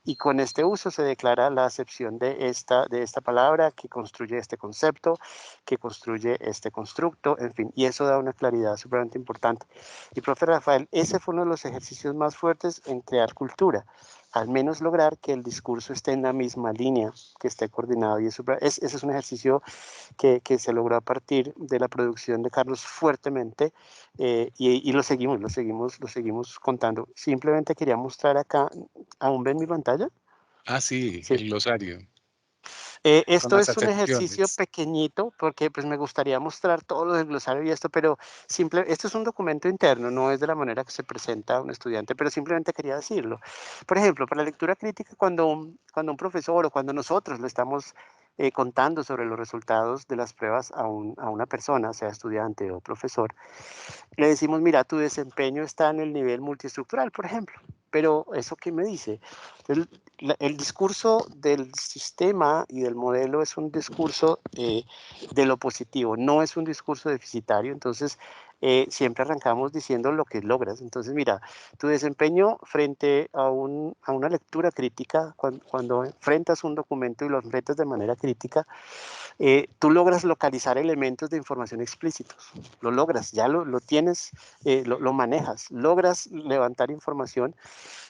y con este uso se declara la acepción de esta palabra que construye este concepto, que construye este constructo, en fin, y eso da una claridad supremamente importante. Y profe Rafael, ese fue uno de los ejercicios más fuertes en crear cultura, al menos lograr que el discurso esté en la misma línea, que esté coordinado, y ese es un ejercicio que se logró a partir de la producción de Carlos fuertemente, y lo seguimos contando. Simplemente quería mostrar acá, ¿aún ven mi pantalla? Sí, Sí. el glosario. Esto es un ejercicio pequeñito porque pues me gustaría mostrar todo lo del glosario y esto, pero esto es un documento interno, no es de la manera que se presenta a un estudiante, pero simplemente quería decirlo. Por ejemplo, para la lectura crítica, cuando un profesor o cuando nosotros le estamos contando sobre los resultados de las pruebas a una persona, sea estudiante o profesor, le decimos, mira, tu desempeño está en el nivel multiestructural, por ejemplo. Pero ¿eso qué me dice? El discurso del sistema y del modelo es un discurso de lo positivo, no es un discurso deficitario. Entonces, siempre arrancamos diciendo lo que logras. Entonces, mira, tu desempeño frente a una lectura crítica, cuando enfrentas un documento y lo enfrentas de manera crítica, tú logras localizar elementos de información explícitos, lo logras, ya lo tienes, lo manejas, logras levantar información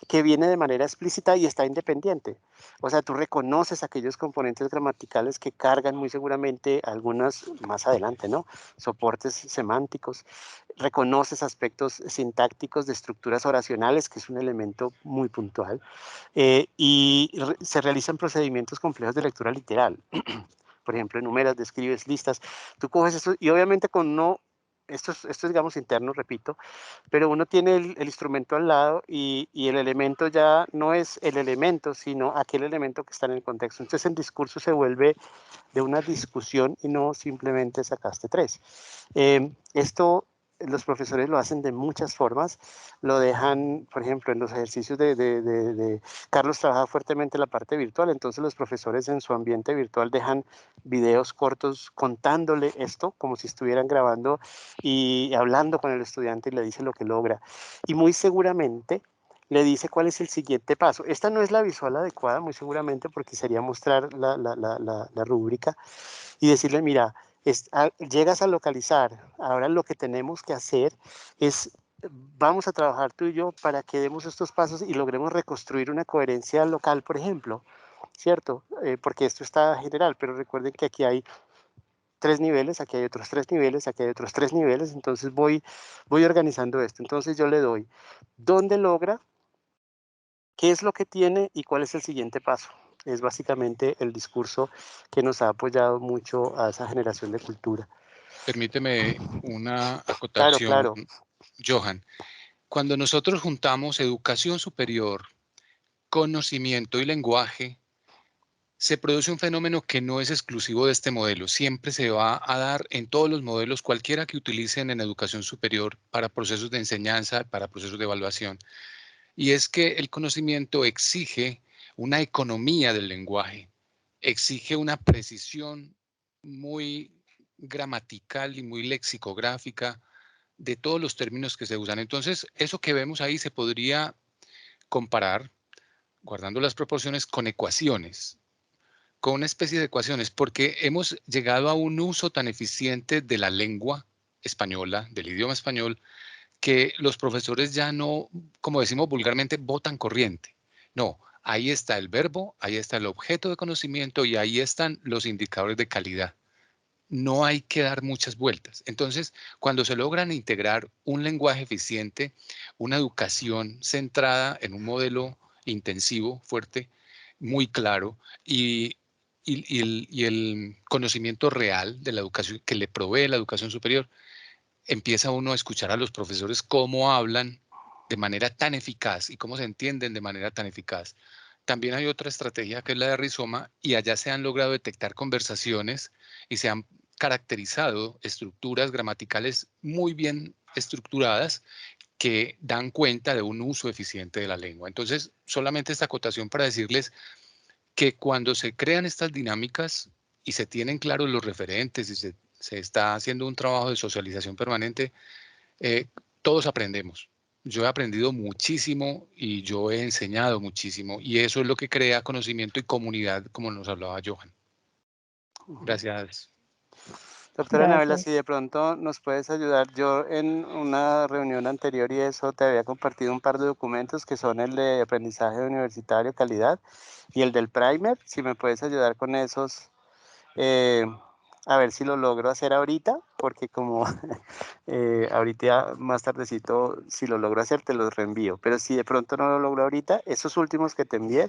que viene de manera explícita y está independiente. O sea, tú reconoces aquellos componentes gramaticales que cargan muy seguramente algunas más adelante, ¿no? Soportes semánticos, reconoces aspectos sintácticos de estructuras oracionales, que es un elemento muy puntual, y se realizan procedimientos complejos de lectura literal. Por ejemplo, enumeras, describes, listas, tú coges eso y obviamente esto es digamos interno, repito, pero uno tiene el instrumento al lado y el elemento ya no es el elemento, sino aquel elemento que está en el contexto. Entonces el discurso se vuelve de una discusión y no simplemente sacaste 3. Esto los profesores lo hacen de muchas formas, lo dejan, por ejemplo, en los ejercicios de Carlos trabaja fuertemente la parte virtual, entonces los profesores en su ambiente virtual dejan videos cortos contándole esto, como si estuvieran grabando y hablando con el estudiante y le dice lo que logra. Y muy seguramente le dice cuál es el siguiente paso. Esta no es la visual adecuada, muy seguramente, porque sería mostrar la rúbrica y decirle, mira, llegas a localizar, ahora lo que tenemos que hacer es, vamos a trabajar tú y yo para que demos estos pasos y logremos reconstruir una coherencia local, por ejemplo, ¿cierto? Porque esto está general, pero recuerden que aquí hay 3 niveles, aquí hay otros 3 niveles, aquí hay otros 3 niveles, entonces voy organizando esto. Entonces yo le doy, ¿dónde logra? ¿Qué es lo que tiene y cuál es el siguiente paso? Es básicamente el discurso que nos ha apoyado mucho a esa generación de cultura. Permíteme una Claro, acotación, claro. Johan. Cuando nosotros juntamos educación superior, conocimiento y lenguaje, se produce un fenómeno que no es exclusivo de este modelo. Siempre se va a dar en todos los modelos, cualquiera que utilicen en educación superior para procesos de enseñanza, para procesos de evaluación. Y es que el conocimiento exige una economía del lenguaje, exige una precisión muy gramatical y muy lexicográfica de todos los términos que se usan. Entonces, eso que vemos ahí se podría comparar, guardando las proporciones, con ecuaciones, con una especie de ecuaciones, porque hemos llegado a un uso tan eficiente de la lengua española, del idioma español, que los profesores ya no, como decimos vulgarmente, botan corriente. No, ahí está el verbo, ahí está el objeto de conocimiento y ahí están los indicadores de calidad. No hay que dar muchas vueltas. Entonces, cuando se logran integrar un lenguaje eficiente, una educación centrada en un modelo intensivo, fuerte, muy claro, y el conocimiento real de la educación que le provee la educación superior, empieza uno a escuchar a los profesores cómo hablan de manera tan eficaz y cómo se entienden de manera tan eficaz. También hay otra estrategia que es la de rizoma y allá se han logrado detectar conversaciones y se han caracterizado estructuras gramaticales muy bien estructuradas que dan cuenta de un uso eficiente de la lengua. Entonces, solamente esta acotación para decirles que cuando se crean estas dinámicas y se tienen claros los referentes y se está haciendo un trabajo de socialización permanente, todos aprendemos. Yo he aprendido muchísimo y yo he enseñado muchísimo y eso es lo que crea conocimiento y comunidad, como nos hablaba Johan. Gracias. Doctora Anabela, si Gracias. de pronto nos puedes ayudar, yo en una reunión anterior y eso te había compartido un par de documentos que son el de aprendizaje universitario, calidad, y el del primer, si me puedes ayudar con esos, a ver si lo logro hacer ahorita, porque como ahorita más tardecito, si lo logro hacer te los reenvío, pero si de pronto no lo logro ahorita, esos últimos que te envié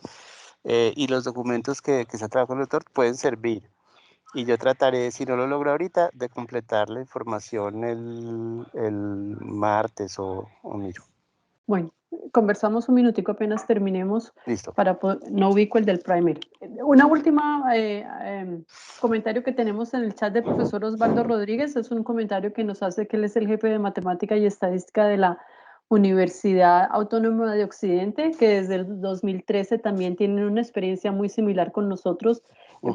y los documentos que se ha trabajado con el doctor pueden servir. Y yo trataré, si no lo logro ahorita, de completar la información el martes o miro. Bueno, conversamos un minutico apenas terminemos Listo. para no ubico el del primer. Una última comentario que tenemos en el chat del profesor Osvaldo Rodríguez es un comentario que nos hace que él es el jefe de matemática y estadística de la Universidad Autónoma de Occidente, que desde el 2013 también tienen una experiencia muy similar con nosotros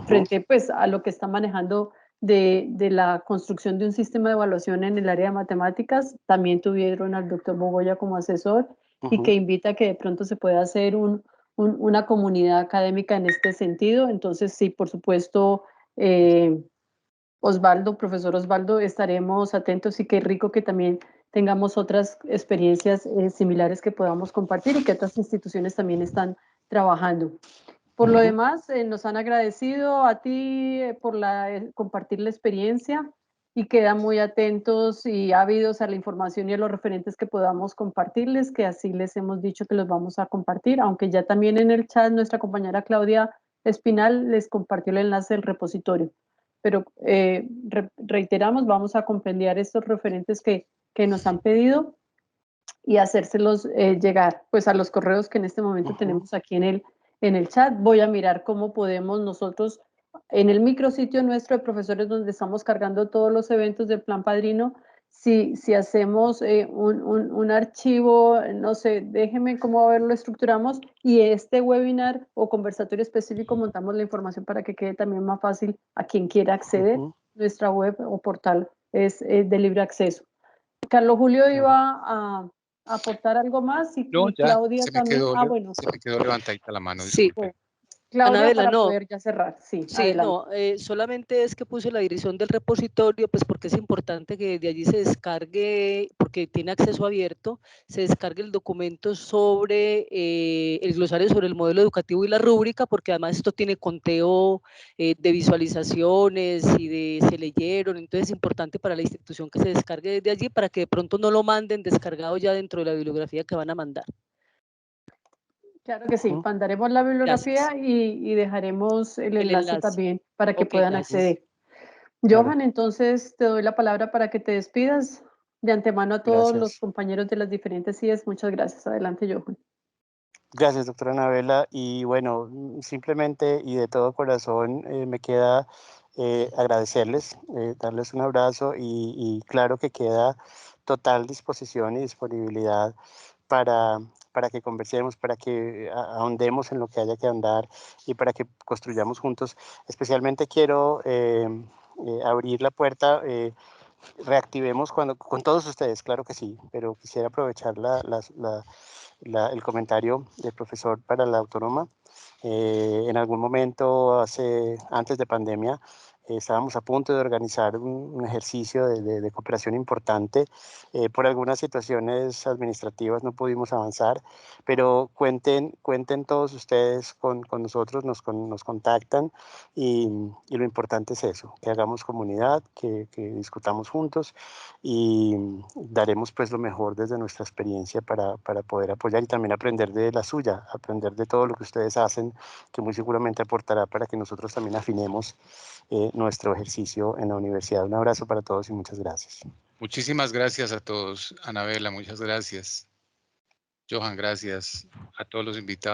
frente pues a lo que está manejando de la construcción de un sistema de evaluación en el área de matemáticas. También tuvieron al doctor Bogoya como asesor y que invita a que de pronto se pueda hacer una comunidad académica en este sentido. Entonces, sí, por supuesto, Osvaldo, profesor Osvaldo, estaremos atentos y qué rico que también tengamos otras experiencias similares que podamos compartir y que otras instituciones también están trabajando. Por lo demás, nos han agradecido a ti por compartir la experiencia y quedan muy atentos y ávidos a la información y a los referentes que podamos compartirles, que así les hemos dicho que los vamos a compartir, aunque ya también en el chat nuestra compañera Claudia Espinal les compartió el enlace del repositorio. Pero reiteramos, vamos a compendiar estos referentes que nos han pedido y hacérselos llegar pues a los correos que en este momento tenemos aquí en el chat. Voy a mirar cómo podemos nosotros en el micrositio nuestro de profesores donde estamos cargando todos los eventos del Plan Padrino, si hacemos un archivo, no sé, déjeme cómo ver lo estructuramos y este webinar o conversatorio específico montamos la información para que quede también más fácil a quien quiera acceder. Nuestra web o portal es de libre acceso. Carlos Julio iba a aportar algo más y No, ya Claudia también. Bueno. se me quedó levantadita la mano, Sí. disculpe. Claudia, Anabela, para no. poder ya cerrar. Sí, Sí, adelante. no, solamente es que puse la dirección del repositorio, pues porque es importante que de allí se descargue, porque tiene acceso abierto, se descargue el documento sobre el glosario sobre el modelo educativo y la rúbrica, porque además esto tiene conteo de visualizaciones y de se leyeron, entonces es importante para la institución que se descargue desde allí para que de pronto no lo manden descargado ya dentro de la bibliografía que van a mandar. Claro que sí, mandaremos la bibliografía y dejaremos el enlace también para que puedan acceder. Johan, entonces te doy la palabra para que te despidas. De antemano a todos los compañeros de las diferentes IES, muchas gracias. Adelante, Johan. Gracias, doctora Anabela. Y bueno, simplemente y de todo corazón me queda agradecerles, darles un abrazo y claro que queda total disposición y disponibilidad para que conversemos, para que ahondemos en lo que haya que ahondar y para que construyamos juntos. Especialmente quiero abrir la puerta, reactivemos con todos ustedes, claro que sí, pero quisiera aprovechar el comentario del profesor para la autónoma. En algún momento, antes de pandemia, estábamos a punto de organizar un ejercicio de cooperación importante. Por algunas situaciones administrativas no pudimos avanzar, pero cuenten todos ustedes con nosotros, nos contactan y lo importante es eso, que hagamos comunidad, que discutamos juntos y daremos pues lo mejor desde nuestra experiencia para poder apoyar y también aprender de la suya, aprender de todo lo que ustedes hacen, que muy seguramente aportará para que nosotros también afinemos nuestro ejercicio en la universidad. Un abrazo para todos y muchas gracias. Muchísimas gracias a todos. Anabela, muchas gracias. Johan, gracias a todos los invitados.